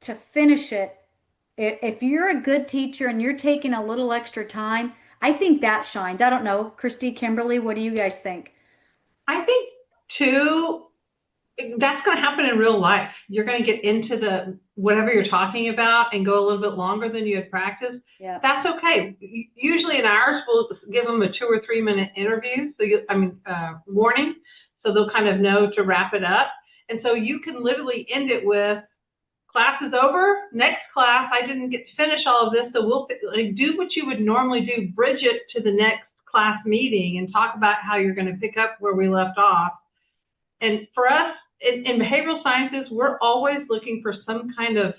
S2: to finish it. If you're a good teacher and you're taking a little extra time, I think that shines. I don't know, Christy, Kimberly, what do you guys think?
S1: I think too, that's going to happen in real life. You're going to get into whatever you're talking about and go a little bit longer than you had practiced.
S2: Yeah.
S1: That's okay. Usually in ours, we'll give them a 2 or 3 minute interview. Warning. So they'll kind of know to wrap it up. And so you can literally end it with, class is over, next class, I didn't get to finish all of this, so we'll do what you would normally do, bridge it to the next class meeting and talk about how you're going to pick up where we left off. And for us, in behavioral sciences, we're always looking for some kind of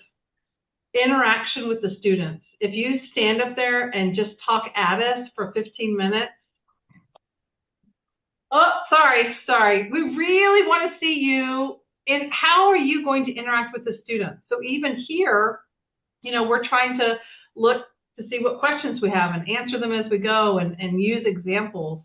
S1: interaction with the students. If you stand up there and just talk at us for 15 minutes, oh, sorry. We really want to see you. And how are you going to interact with the students? So even here, we're trying to look to see what questions we have and answer them as we go and use examples.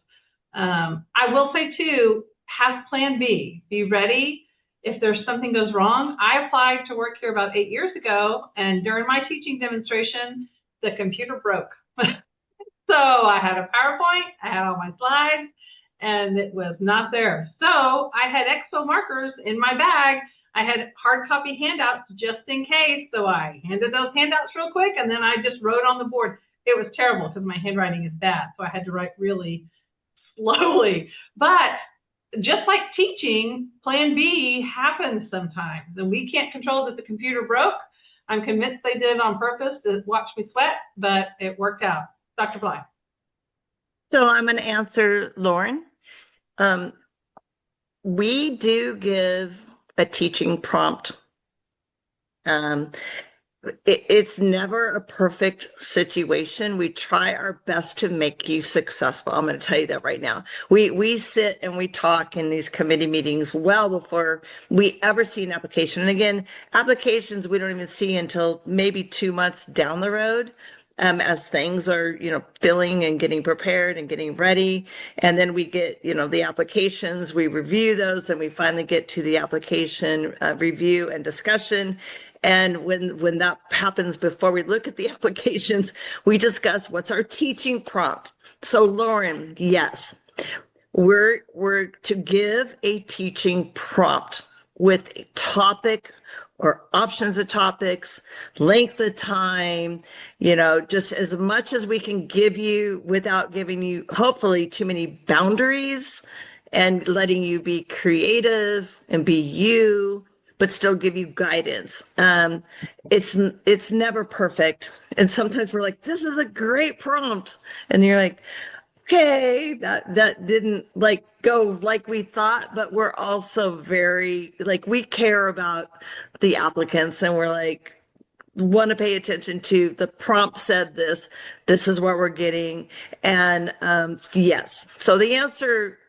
S1: I will say too, have plan B. Be ready if there's something goes wrong. I applied to work here about 8 years ago, and during my teaching demonstration, the computer broke. So I had a PowerPoint, I had all my slides, and it was not there. So I had expo markers in my bag. I had hard copy handouts just in case. So I handed those handouts real quick, and then I just wrote on the board. It was terrible because my handwriting is bad, so I had to write really slowly. But just like teaching, plan B happens sometimes. And we can't control that the computer broke, I'm convinced they did it on purpose to watch me sweat, but it worked out. Dr. Bly.
S5: So I'm going to answer Lauren. We do give a teaching prompt. It's never a perfect situation. We try our best to make you successful. I'm going to tell you that right now. We sit and we talk in these committee meetings well before we ever see an application. And again, applications we don't even see until maybe 2 months down the road. As things are, filling and getting prepared and getting ready. And then we get, the applications, we review those, and we finally get to the application review and discussion. And when that happens, before we look at the applications, we discuss what's our teaching prompt. So Lauren, yes, we're to give a teaching prompt with a topic or options of topics, length of time, just as much as we can give you without giving you, hopefully, too many boundaries and letting you be creative and be you, but still give you guidance. It's never perfect. And sometimes we're like, this is a great prompt. And you're like, okay, that didn't go like we thought, but we're also very we care about the applicants, and we're want to pay attention to the prompt said this is what we're getting. And yes, so the answer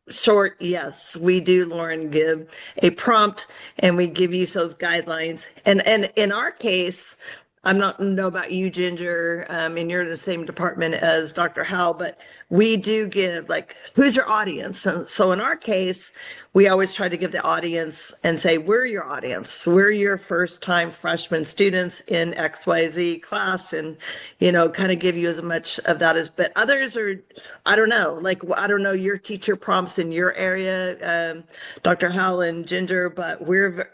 S5: short, yes, we do, Lauren, give a prompt and we give you those guidelines. And in our case, I'm not know about you, Ginger, and you're in the same department as Dr. Howell, but we do give who's your audience? And so in our case, we always try to give the audience and say, we're your audience. We're your first time freshman students in XYZ class, and, kind of give you as much of that as, but others are, I don't know, I don't know your teacher prompts in your area, Dr. Howell and Ginger, but we're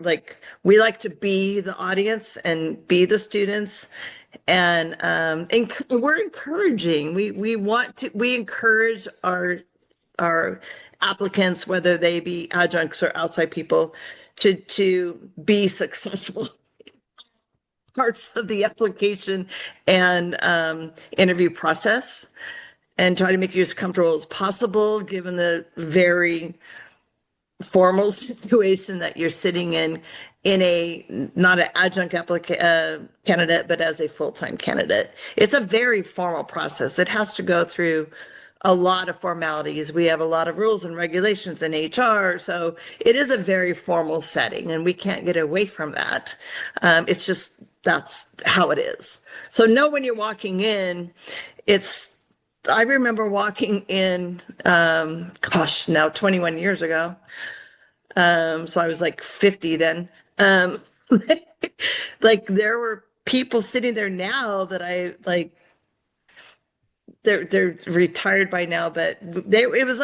S5: we like to be the audience and be the students. And we're encouraging. We encourage our applicants, whether they be adjuncts or outside people, to be successful parts of the application and interview process, and try to make you as comfortable as possible, given the very formal situation that you're sitting in a not an adjunct candidate, but as a full-time candidate. It's a very formal process. It has to go through a lot of formalities. We have a lot of rules and regulations in HR, so it is a very formal setting, and we can't get away from that. It's just that's how it is. So know when you're walking in, I remember walking in, now 21 years ago. So I was 50 then. There were people sitting there now that I they're retired by now, but it was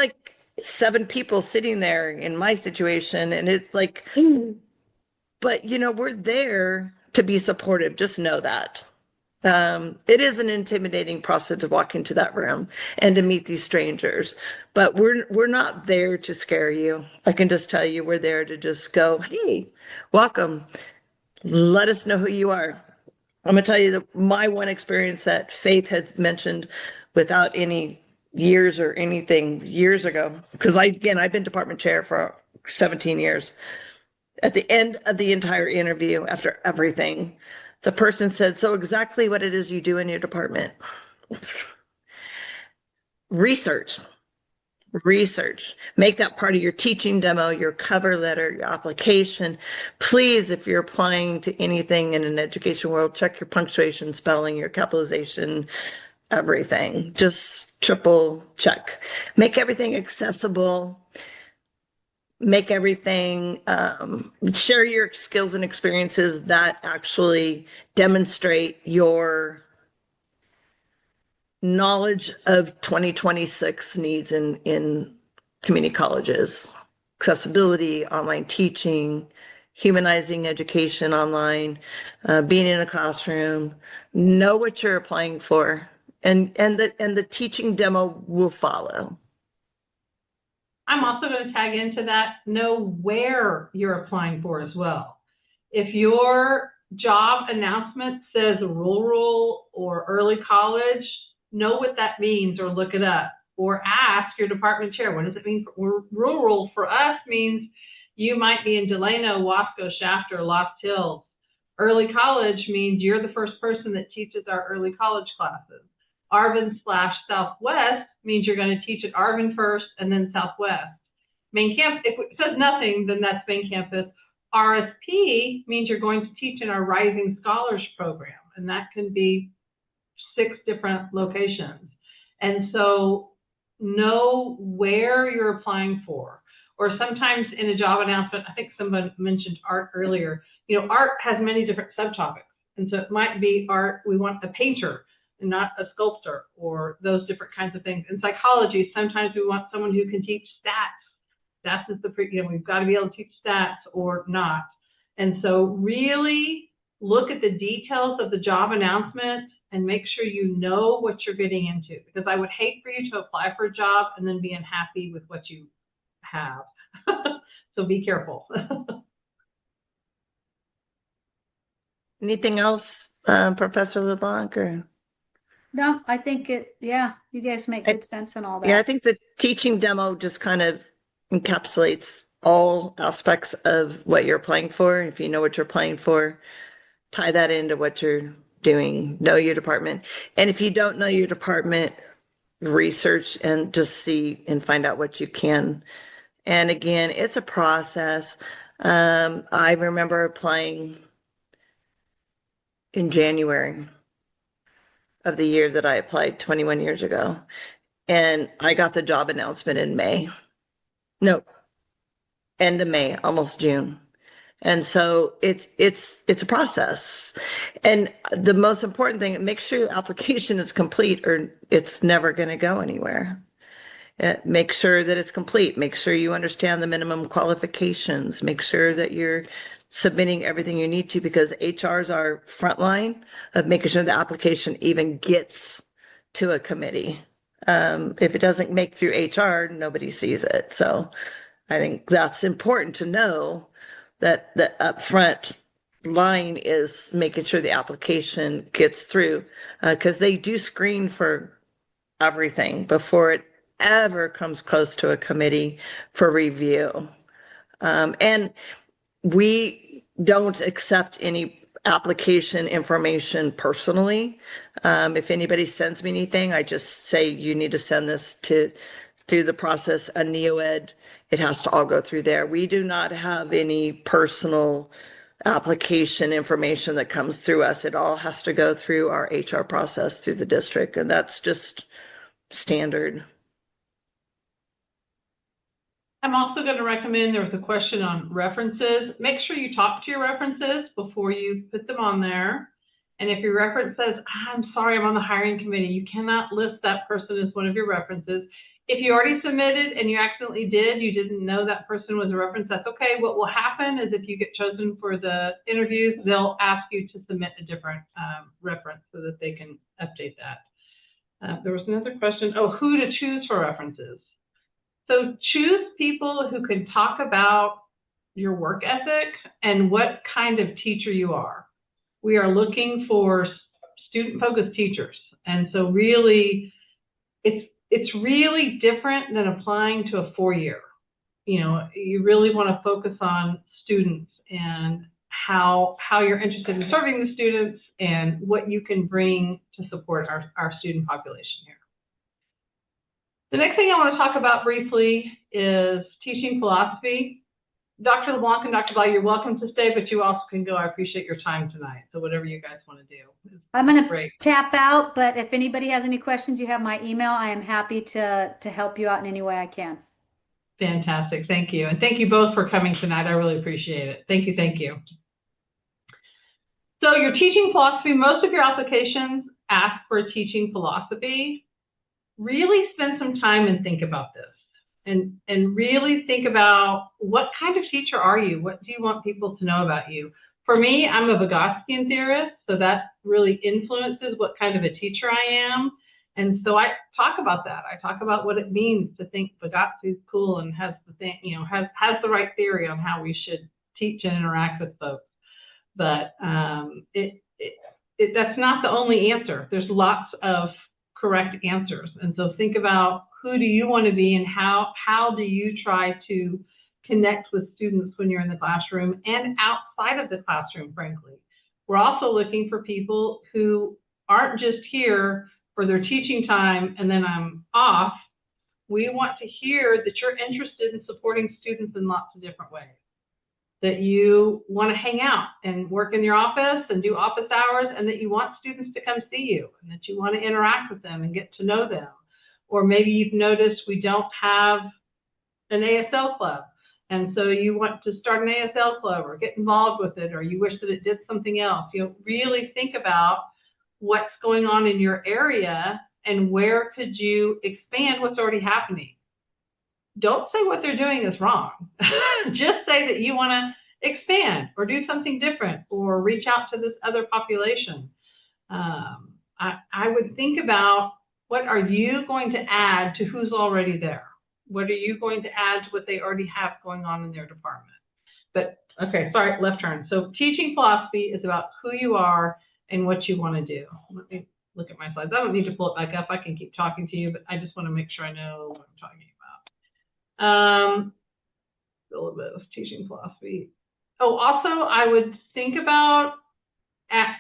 S5: 7 people sitting there in my situation, and it's but we're there to be supportive. Just know that. It is an intimidating process to walk into that room and to meet these strangers, but we're not there to scare you. I can just tell you, we're there to just go, hey, welcome. Let us know who you are. I'm gonna tell you that my one experience that Faith had mentioned, without any years or anything, years ago, because I've been department chair for 17 years. At the end of the entire interview, after everything, the person said, so exactly what it is you do in your department. Research. Make that part of your teaching demo, your cover letter, your application. Please, if you're applying to anything in an education world, check your punctuation, spelling, your capitalization, everything. Just triple check. Make everything accessible. Make everything, share your skills and experiences that actually demonstrate your knowledge of 2026 needs in community colleges. Accessibility, online teaching, humanizing education online, being in a classroom. Know what you're applying for, and the teaching demo will follow.
S1: I'm also going to tag into that, know where you're applying for as well. If you're job announcement says rural or early college, know what that means or look it up. Or ask your department chair, what does it mean for rural? For us means you might be in Delano, Wasco, Shafter, Lost Hills. Early college means you're the first person that teaches our early college classes. Arvin/Southwest means you're going to teach at Arvin first and then Southwest. Main campus, if it says nothing, then that's main campus. RSP means you're going to teach in our Rising Scholars program, and that can be 6 different locations. And so know where you're applying for. Or sometimes in a job announcement, I think someone mentioned art earlier. You know, art has many different subtopics. And so it might be art, we want a painter and not a sculptor, or those different kinds of things. In psychology, sometimes we want someone who can teach stats. Stats is we've got to be able to teach stats or not. And so really look at the details of the job announcement and make sure you know what you're getting into, because I would hate for you to apply for a job and then be unhappy with what you have. So be careful.
S5: Anything else, Professor LeBlanc? Or?
S2: No, I think you guys make good sense and all that.
S5: Yeah, I think the teaching demo just kind of encapsulates all aspects of what you're applying for. If you know what you're applying for, tie that into what you're doing, know your department. And if you don't know your department, research and just see and find out what you can. And again, it's a process. I remember applying in January of the year that I applied 21 years ago. And I got the job announcement in May. No, end of May, almost June. And so it's a process. And the most important thing, make sure your application is complete or it's never going to go anywhere. Make sure that it's complete. Make sure you understand the minimum qualifications. Make sure that you're submitting everything you need to, because HR is our front line of making sure the application even gets to a committee. If it doesn't make through HR, nobody sees it. So I think that's important to know, that the upfront line is making sure the application gets through, because they do screen for everything before it ever comes close to a committee for review. And we don't accept any application information personally. If anybody sends me anything, I just say, you need to send this through the process, a NeoEd. It has to all go through there. We do not have any personal application information that comes through us. It all has to go through our HR process through the district, and that's just standard.
S1: I'm also going to recommend, there was a question on references. Make sure you talk to your references before you put them on there. And if your reference says, I'm sorry, I'm on the hiring committee, you cannot list that person as one of your references. If you already submitted and you accidentally you didn't know that person was a reference, that's okay. What will happen is if you get chosen for the interviews, they'll ask you to submit a different reference so that they can update that. There was another question, who to choose for references. So choose people who can talk about your work ethic and what kind of teacher you are. We are looking for student-focused teachers. And so really, it's really different than applying to a 4-year. You know, you really want to focus on students and how you're interested in serving the students and what you can bring to support our student population here. The next thing I want to talk about briefly is teaching philosophy. Dr. LeBlanc and Dr. Bly, you're welcome to stay, but you also can go. I appreciate your time tonight. So whatever you guys want to do.
S2: I'm going to tap out, but if anybody has any questions, you have my email. I am happy to help you out in any way I can.
S1: Fantastic. Thank you. And thank you both for coming tonight. I really appreciate it. Thank you. Thank you. So you're teaching philosophy. Most of your applications ask for teaching philosophy. Really spend some time and think about this. And really think about, what kind of teacher are you? What do you want people to know about you? For me, I'm a Vygotskian theorist, so that really influences what kind of a teacher I am. And so I talk about that. I talk about what it means to think Vygotsky's cool and has the thing, has the right theory on how we should teach and interact with folks. But that's not the only answer. There's lots of correct answers. And so think about, who do you want to be, and how do you try to connect with students when you're in the classroom and outside of the classroom, frankly. We're also looking for people who aren't just here for their teaching time and then I'm off. We want to hear that you're interested in supporting students in lots of different ways, that you want to hang out and work in your office and do office hours, and that you want students to come see you, and that you want to interact with them and get to know them. Or maybe you've noticed we don't have an ASL club, and so you want to start an ASL club or get involved with it, or you wish that it did something else. Really think about what's going on in your area and where could you expand what's already happening. Don't say what they're doing is wrong. Just say that you want to expand or do something different or reach out to this other population. I would think about, what are you going to add to who's already there? What are you going to add to what they already have going on in their department? But, okay, sorry, left turn. So teaching philosophy is about who you are and what you want to do. Let me look at my slides. I don't need to pull it back up. I can keep talking to you, but I just want to make sure I know what I'm talking about. Syllabus, teaching philosophy. Oh, also, I would think about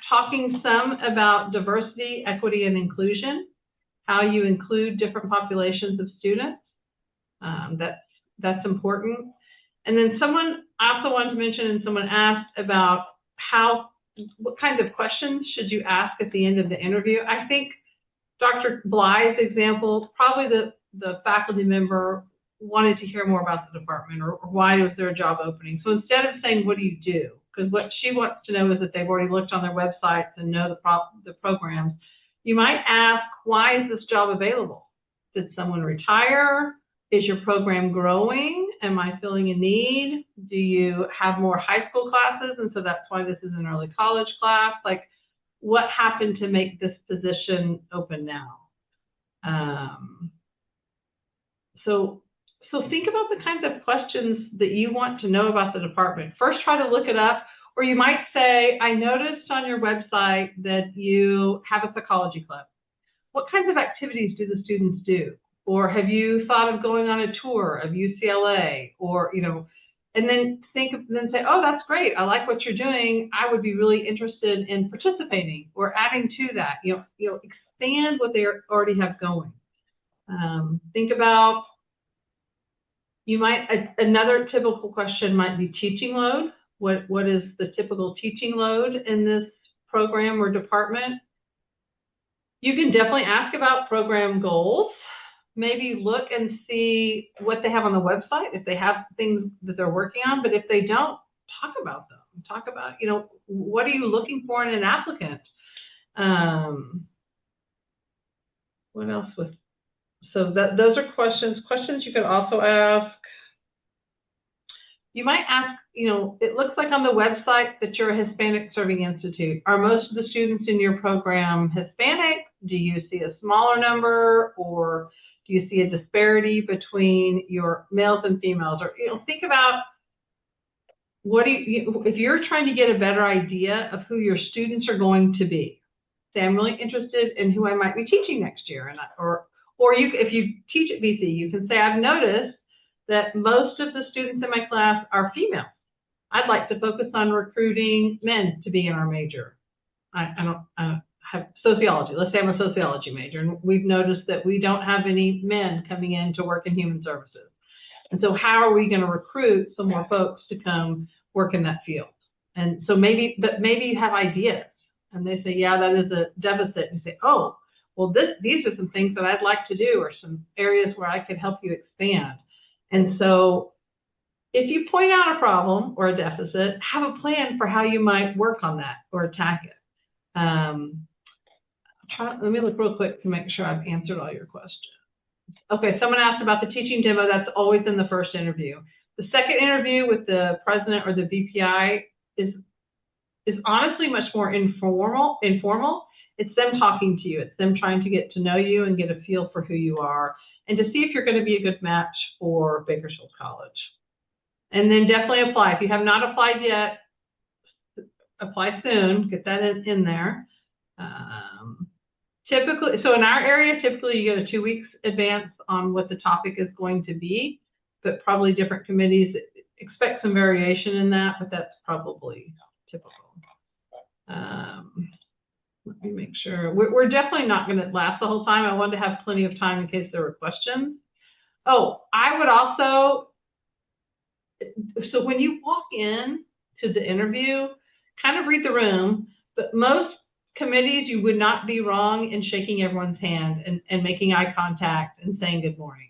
S1: talking some about diversity, equity, and inclusion, how you include different populations of students. That's important. And then someone also wanted to mention, and someone asked about what kinds of questions should you ask at the end of the interview. I think Dr. Bly's example, probably the faculty member wanted to hear more about the department, or why was there a job opening. So instead of saying, what do you do? Because what she wants to know is that they've already looked on their websites and know the programs. You might ask, why is this job available? Did someone retire? Is your program growing? Am I filling a need? Do you have more high school classes, and so that's why this is an early college class? Like, what happened to make this position open now? So think about the kinds of questions that you want to know about the department. First, try to look it up, or you might say, I noticed on your website that you have a psychology club. What kinds of activities do the students do? Or have you thought of going on a tour of UCLA? Or, and then say, oh, that's great. I like what you're doing. I would be really interested in participating or adding to that. Expand what they already have going. Think about, another typical question might be teaching load. What is the typical teaching load in this program or department? You can definitely ask about program goals. Maybe look and see what they have on the website, if they have things that they're working on. But if they don't, talk about them. Talk about, what are you looking for in an applicant? What else was, so those are questions. Questions you could also ask. You might ask, it looks like on the website that you're a Hispanic Serving Institute. Are most of the students in your program Hispanic? Do you see a smaller number, or do you see a disparity between your males and females? Or think about, if you're trying to get a better idea of who your students are going to be. Say, I'm really interested in who I might be teaching next year, if you teach at BC, you can say, I've noticed that most of the students in my class are female. I'd like to focus on recruiting men to be in our major. I have sociology. Let's say I'm a sociology major, and we've noticed that we don't have any men coming in to work in human services. And so how are we going to recruit some more folks to come work in that field? And so maybe you have ideas, and they say, yeah, that is a deficit. And you say, oh, well, these are some things that I'd like to do, or some areas where I could help you expand. And so if you point out a problem or a deficit, have a plan for how you might work on that or attack it. Let me look real quick to make sure I've answered all your questions. Okay, someone asked about the teaching demo. That's always in the first interview. The second interview with the president or the VPI is honestly much more informal. It's them talking to you. It's them trying to get to know you and get a feel for who you are, and to see if you're going to be a good match for Bakersfield College. And then definitely apply. If you have not applied yet, apply soon, get that in there. Typically, so in our area, typically you get a 2 weeks advance on what the topic is going to be, but probably different committees expect some variation in that, but that's probably typical. Let me make sure. We're definitely not going to last the whole time. I wanted to have plenty of time in case there were questions. Oh, I would also, so when you walk in to the interview, kind of read the room, but most committees, you would not be wrong in shaking everyone's hand and making eye contact and saying good morning.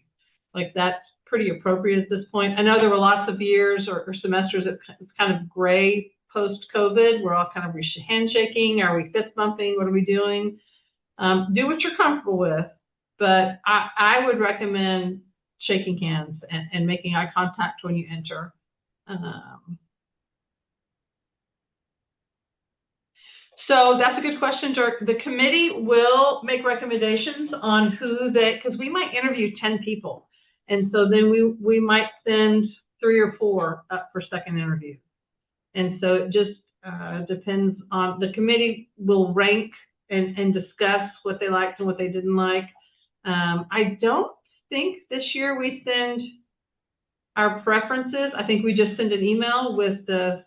S1: Like, that's pretty appropriate at this point. I know there were lots of years or semesters that it's kind of gray post-COVID. We're all kind of handshaking. Are we fist bumping? What are we doing? Do what you're comfortable with, but I would recommend shaking hands and making eye contact when you enter. So that's a good question, Dirk. The committee will make recommendations on who because we might interview 10 people. And so then we might send 3 or 4 up for second interview. And so it just depends on, the committee will rank and discuss what they liked and what they didn't like. I don't think this year we send our preferences. I think we just send an email with the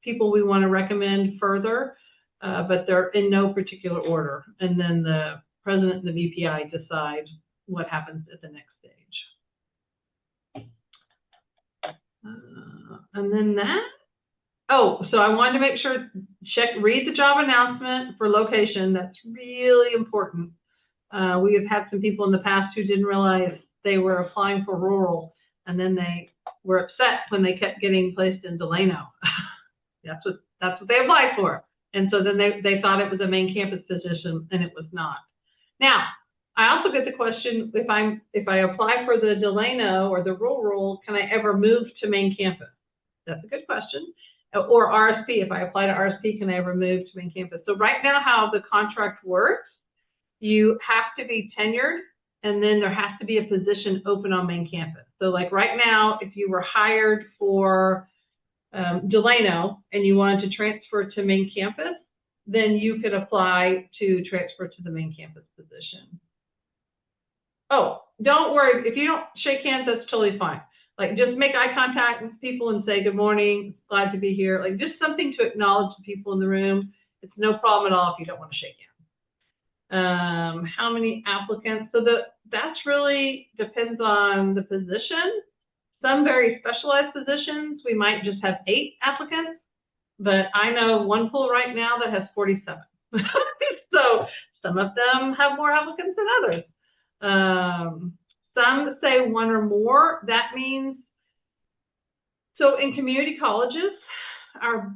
S1: people we want to recommend further. But they're in no particular order. And then the president and the VPI decide what happens at the next stage. And then so I wanted to make sure, read the job announcement for location. That's really important. We have had some people in the past who didn't realize they were applying for rural, and then they were upset when they kept getting placed in Delano. That's what they applied for. And so then they thought it was a main campus position, and it was not. Now, I also get the question, if I apply for the Delano or the rural, can I ever move to main campus? That's a good question. Or RSP, if I apply to RSP, can I ever move to main campus? So right now, how the contract works, you have to be tenured, and then there has to be a position open on main campus. So like right now, if you were hired for Delano and you wanted to transfer to main campus, then you could apply to transfer to the main campus position. Oh, don't worry. If you don't shake hands, that's totally fine. Like, just make eye contact with people and say, good morning, glad to be here. Like, just something to acknowledge the people in the room. It's no problem at all if you don't want to shake hands. How many applicants? So that's really depends on the position. Some very specialized positions, we might just have 8 applicants, but I know one pool right now that has 47. So some of them have more applicants than others. Some say 1 or more. That means, so in community colleges, our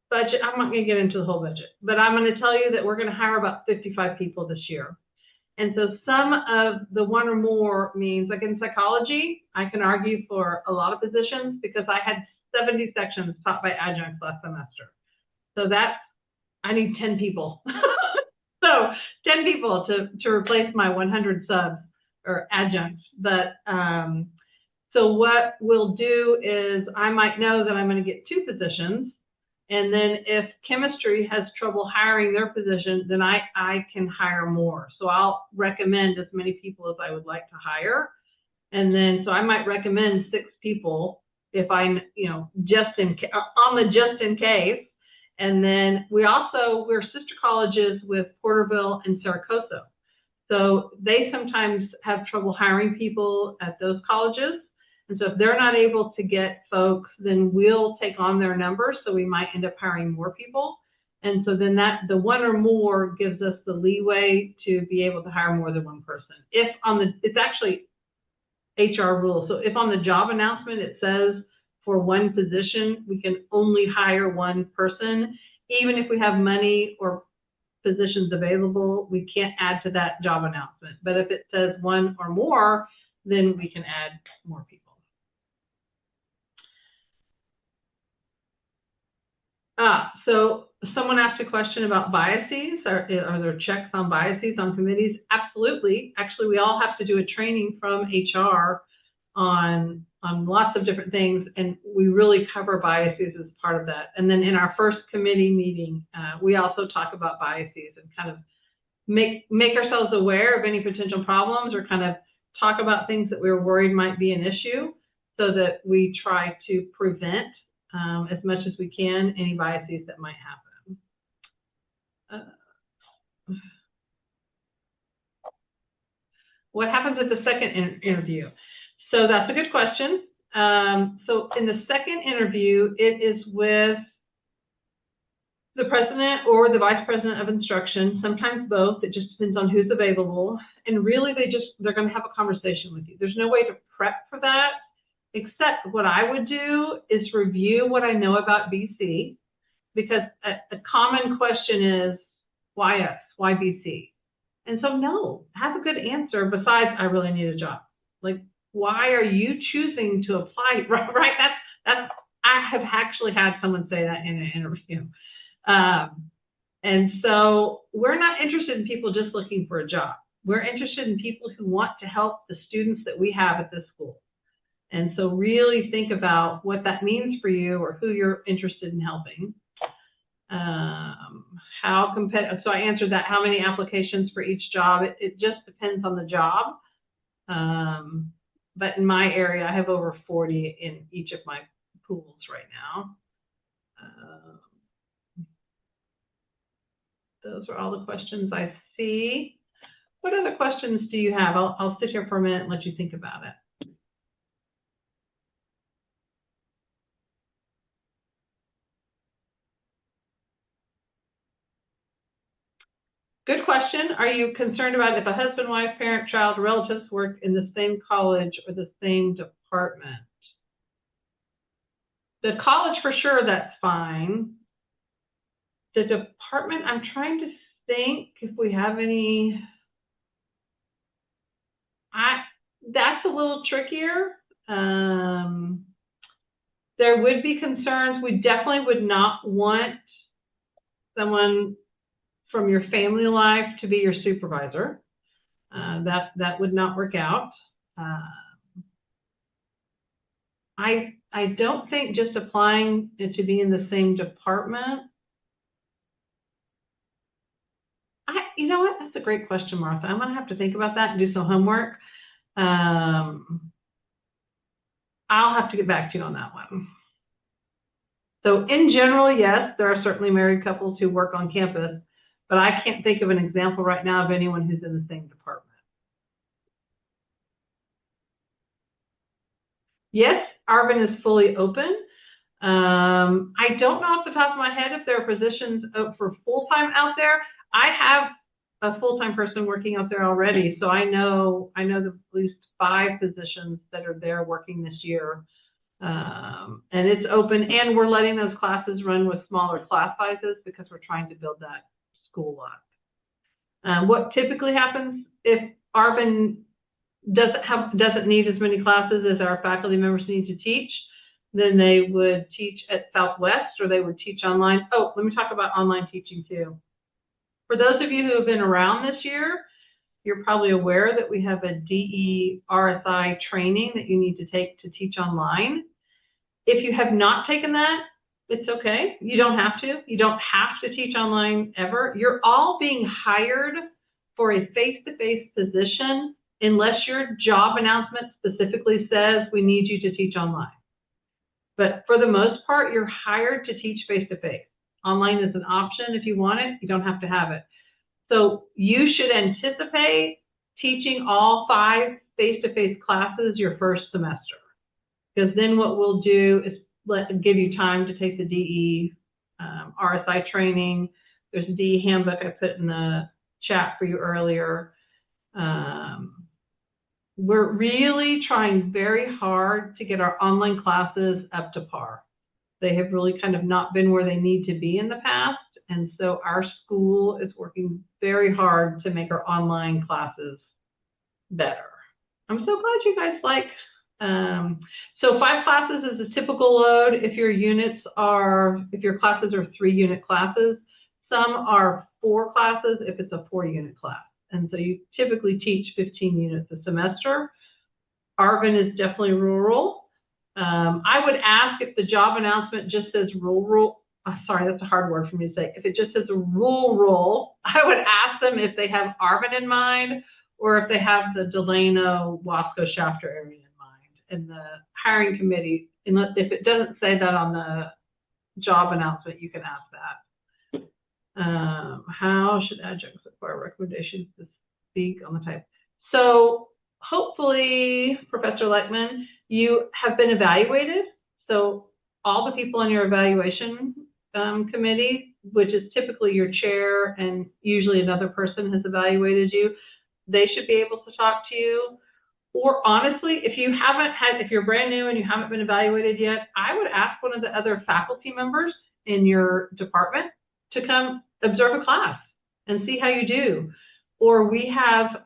S1: budget, I'm not going to get into the whole budget, but I'm going to tell you that we're going to hire about 55 people this year. And so some of the 1 or more means, like in psychology, I can argue for a lot of positions because I had 70 sections taught by adjuncts last semester. So I need 10 people. So 10 people to replace my 100 subs or adjuncts. But so what we'll do is I might know that I'm going to get 2 positions. And then if chemistry has trouble hiring their position, then I can hire more. So I'll recommend as many people as I would like to hire. And then, so I might recommend 6 people if I'm, just in case. And then we're sister colleges with Porterville and Saracoso. So they sometimes have trouble hiring people at those colleges. And so if they're not able to get folks, then we'll take on their numbers. So we might end up hiring more people. And so then the 1 or more gives us the leeway to be able to hire more than 1 person. It's actually HR rules. So if on the job announcement, it says for 1 position, we can only hire 1 person, even if we have money or positions available, we can't add to that job announcement. But if it says 1 or more, then we can add more people. So someone asked a question about biases. Are there checks on biases on committees? Absolutely. Actually, we all have to do a training from HR on lots of different things, and we really cover biases as part of that. And then in our first committee meeting, we also talk about biases and kind of make ourselves aware of any potential problems, or kind of talk about things that we were worried might be an issue, so that we try to prevent as much as we can any biases that might happen. What happens at the second interview? So that's a good question. So in the second interview, it is with the president or the vice president of instruction, sometimes both. It just depends on who's available. And really, they're going to have a conversation with you. There's no way to prep for that, except what I would do is review what I know about BC, because a common question is, why us? Why BC? And so no, have a good answer besides, I really need a job. Like, why are you choosing to apply? Right? That's I have actually had someone say that in an interview. And so we're not interested in people just looking for a job. We're interested in people who want to help the students that we have at this school. And so really think about what that means for you, or who you're interested in helping. How competitive, so I answered that, how many applications for each job? It just depends on the job. But in my area, I have over 40 in each of my pools right now. Those are all the questions I see. What other questions do you have? I'll sit here for a minute and let you think about it. Good question. Are you concerned about if a husband, wife, parent, child, relatives work in the same college or the same department? The college, for sure, that's fine. The department, I'm trying to think if we have any. That's a little trickier. There would be concerns. We definitely would not want someone from your family life to be your supervisor. That would not work out. I don't think just applying to be in the same department. You know what? That's a great question, Martha. I'm going to have to think about that and do some homework. I'll have to get back to you on that one. So in general, yes, there are certainly married couples who work on campus, but I can't think of an example right now of anyone who's in the same department. Yes, Arvin is fully open. I don't know off the top of my head if there are positions for full-time out there. I have a full-time person working out there already, so I know at least 5 positions that are there working this year. And it's open, and we're letting those classes run with smaller class sizes because we're trying to build that school up. What typically happens if Arvin doesn't need as many classes as our faculty members need to teach, then they would teach at Southwest, or they would teach online. Oh, let me talk about online teaching too. For those of you who have been around this year, you're probably aware that we have a DE RSI training that you need to take to teach online. If you have not taken that, it's okay. You don't have to. You don't have to teach online ever. You're all being hired for a face-to-face position unless your job announcement specifically says we need you to teach online. But for the most part, you're hired to teach face-to-face. Online is an option if you want it. You don't have to have it. So you should anticipate teaching all 5 face-to-face classes your first semester, because then what we'll do is give you time to take the DE RSI training. There's a DE handbook I put in the chat for you earlier. We're really trying very hard to get our online classes up to par. They have really kind of not been where they need to be in the past. And so our school is working very hard to make our online classes better. I'm so glad you guys like. So 5 classes is a typical load if your classes are 3-unit classes. Some are 4 classes if it's a 4-unit class. And so you typically teach 15 units a semester. Arvin is definitely rural. I would ask if the job announcement just says rural. Sorry, that's a hard word for me to say. If it just says rural, I would ask them if they have Arvin in mind or if they have the Delano, Wasco, Shafter area in mind. And the hiring committee, if it doesn't say that on the job announcement, you can ask that. How should adjuncts acquire recommendations to speak on the type? So hopefully, Professor Leckman, you have been evaluated. So all the people on your evaluation committee, which is typically your chair and usually another person has evaluated you, they should be able to talk to you. Or honestly, if you're brand new and you haven't been evaluated yet, I would ask one of the other faculty members in your department to come observe a class and see how you do. Or we have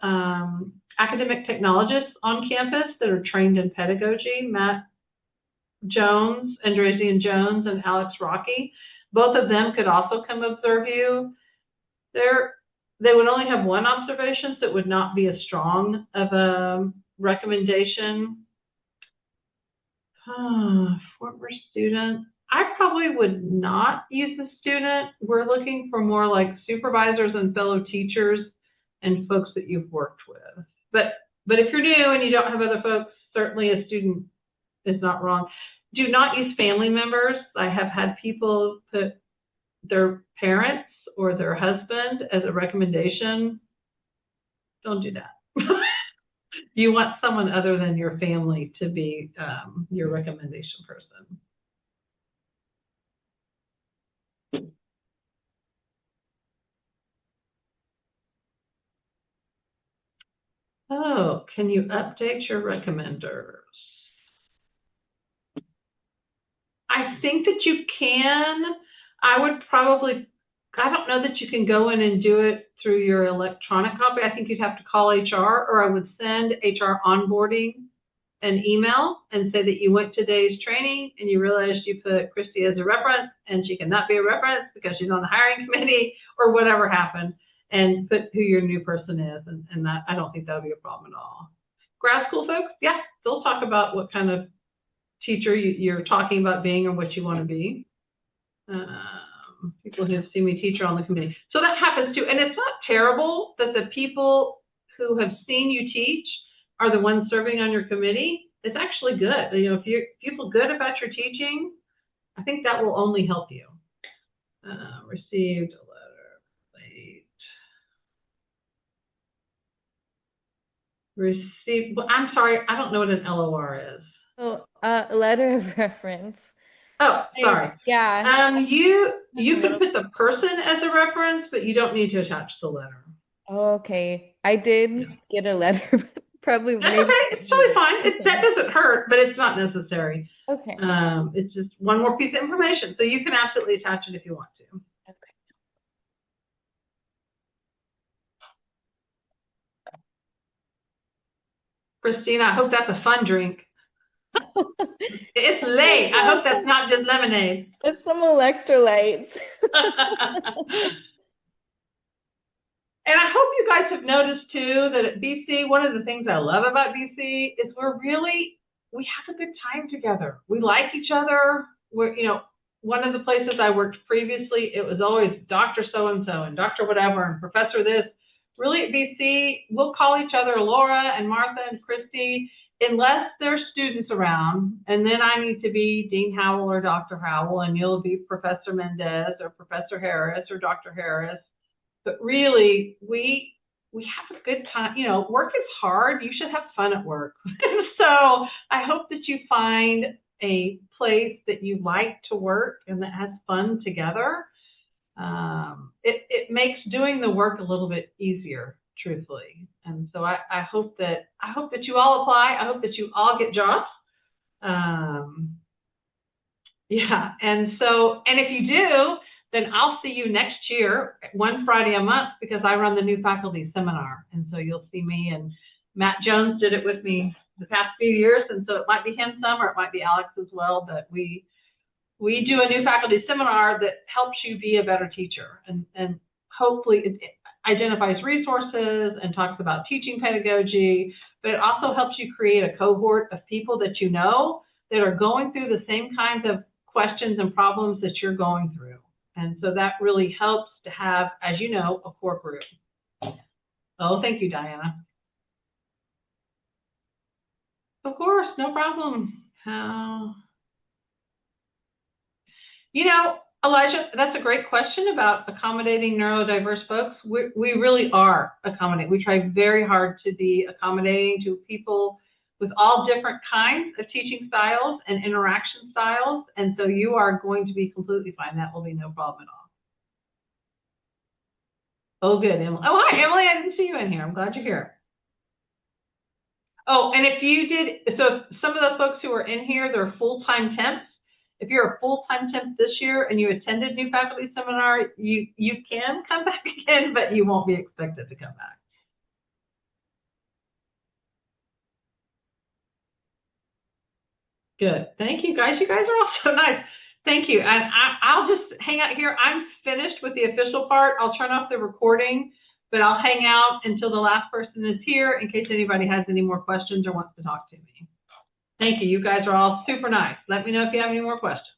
S1: academic technologists on campus that are trained in pedagogy, Matt Jones, Andresian Jones, and Alex Rocky. Both of them could also come observe you. They would only have one observation, so it would not be as strong of a recommendation. Former student. I probably would not use a student. We're looking for more like supervisors and fellow teachers and folks that you've worked with. But if you're new and you don't have other folks, certainly a student is not wrong. Do not use family members. I have had people put their parents or their husband as a recommendation. Don't do that. You want someone other than your family to be your recommendation person. Oh, can you update your recommenders? I think that you can. I don't know that you can go in and do it through your electronic copy. I think you'd have to call HR, or I would send HR onboarding an email and say that you went to today's training and you realized you put Christy as a reference and she cannot be a reference because she's on the hiring committee or whatever happened, and put who your new person is. And that, I don't think that would be a problem at all. Grad school folks, yeah, they'll talk about what kind of teacher you're talking about being or what you want to be. People who have seen me teacher on the committee. So that happens too. And it's not terrible that the people who have seen you teach are the ones serving on your committee. It's actually good. You know, if you feel good about your teaching, I think that will only help you. Received a letter late. Received, well, I'm sorry, I don't know what an LOR is.
S6: Oh, letter of reference.
S1: Oh, sorry.
S6: Yeah.
S1: You can put the person as a reference, but you don't need to attach the letter.
S6: Oh, okay. I did get a letter, but probably
S1: That's okay. It's totally fine.
S6: Okay.
S1: That doesn't hurt, but it's not necessary.
S6: Okay.
S1: It's just one more piece of information, so you can absolutely attach it if you want to.
S6: Okay.
S1: Christina, I hope that's a fun drink. It's late. I hope that's not just lemonade.
S6: It's some electrolytes.
S1: And I hope you guys have noticed too that at BC, one of the things I love about BC is we have a good time together. We like each other. We're, one of the places I worked previously, it was always Dr. So-and-so and Dr. whatever and Professor this. Really at BC, we'll call each other Laura and Martha and Christy, unless there's students around, and then I need to be Dean Howell or Dr. Howell, and you'll be Professor Mendez or Professor Harris or Dr. Harris. But really, we have a good time. Work is hard. You should have fun at work. So I hope that you find a place that you like to work and that has fun together. It makes doing the work a little bit easier, truthfully. And so I hope that you all apply. I hope that you all get jobs. Yeah. And if you do, then I'll see you next year, one Friday a month, because I run the new faculty seminar. And so you'll see me, and Matt Jones did it with me the past few years. And so it might be him some, or it might be Alex as well, but we do a new faculty seminar that helps you be a better teacher, and hopefully it identifies resources and talks about teaching pedagogy, but it also helps you create a cohort of people that that are going through the same kinds of questions and problems that you're going through. And so that really helps to have, as you know, a core group. Oh, thank you, Diana. Of course, no problem. You know, Elijah, that's a great question about accommodating neurodiverse folks. We really are accommodating. We try very hard to be accommodating to people with all different kinds of teaching styles and interaction styles. And so you are going to be completely fine. That will be no problem at all. Oh, good, Emily. Oh, hi, Emily. I didn't see you in here. I'm glad you're here. Oh, and if you did, so some of the folks who are in here, they're full-time temps. If you're a full-time temp this year and you attended New Faculty Seminar, you can come back again, but you won't be expected to come back. Good. Thank you, guys. You guys are all so nice. Thank you. And I'll just hang out here. I'm finished with the official part. I'll turn off the recording, but I'll hang out until the last person is here in case anybody has any more questions or wants to talk to me. Thank you. You guys are all super nice. Let me know if you have any more questions.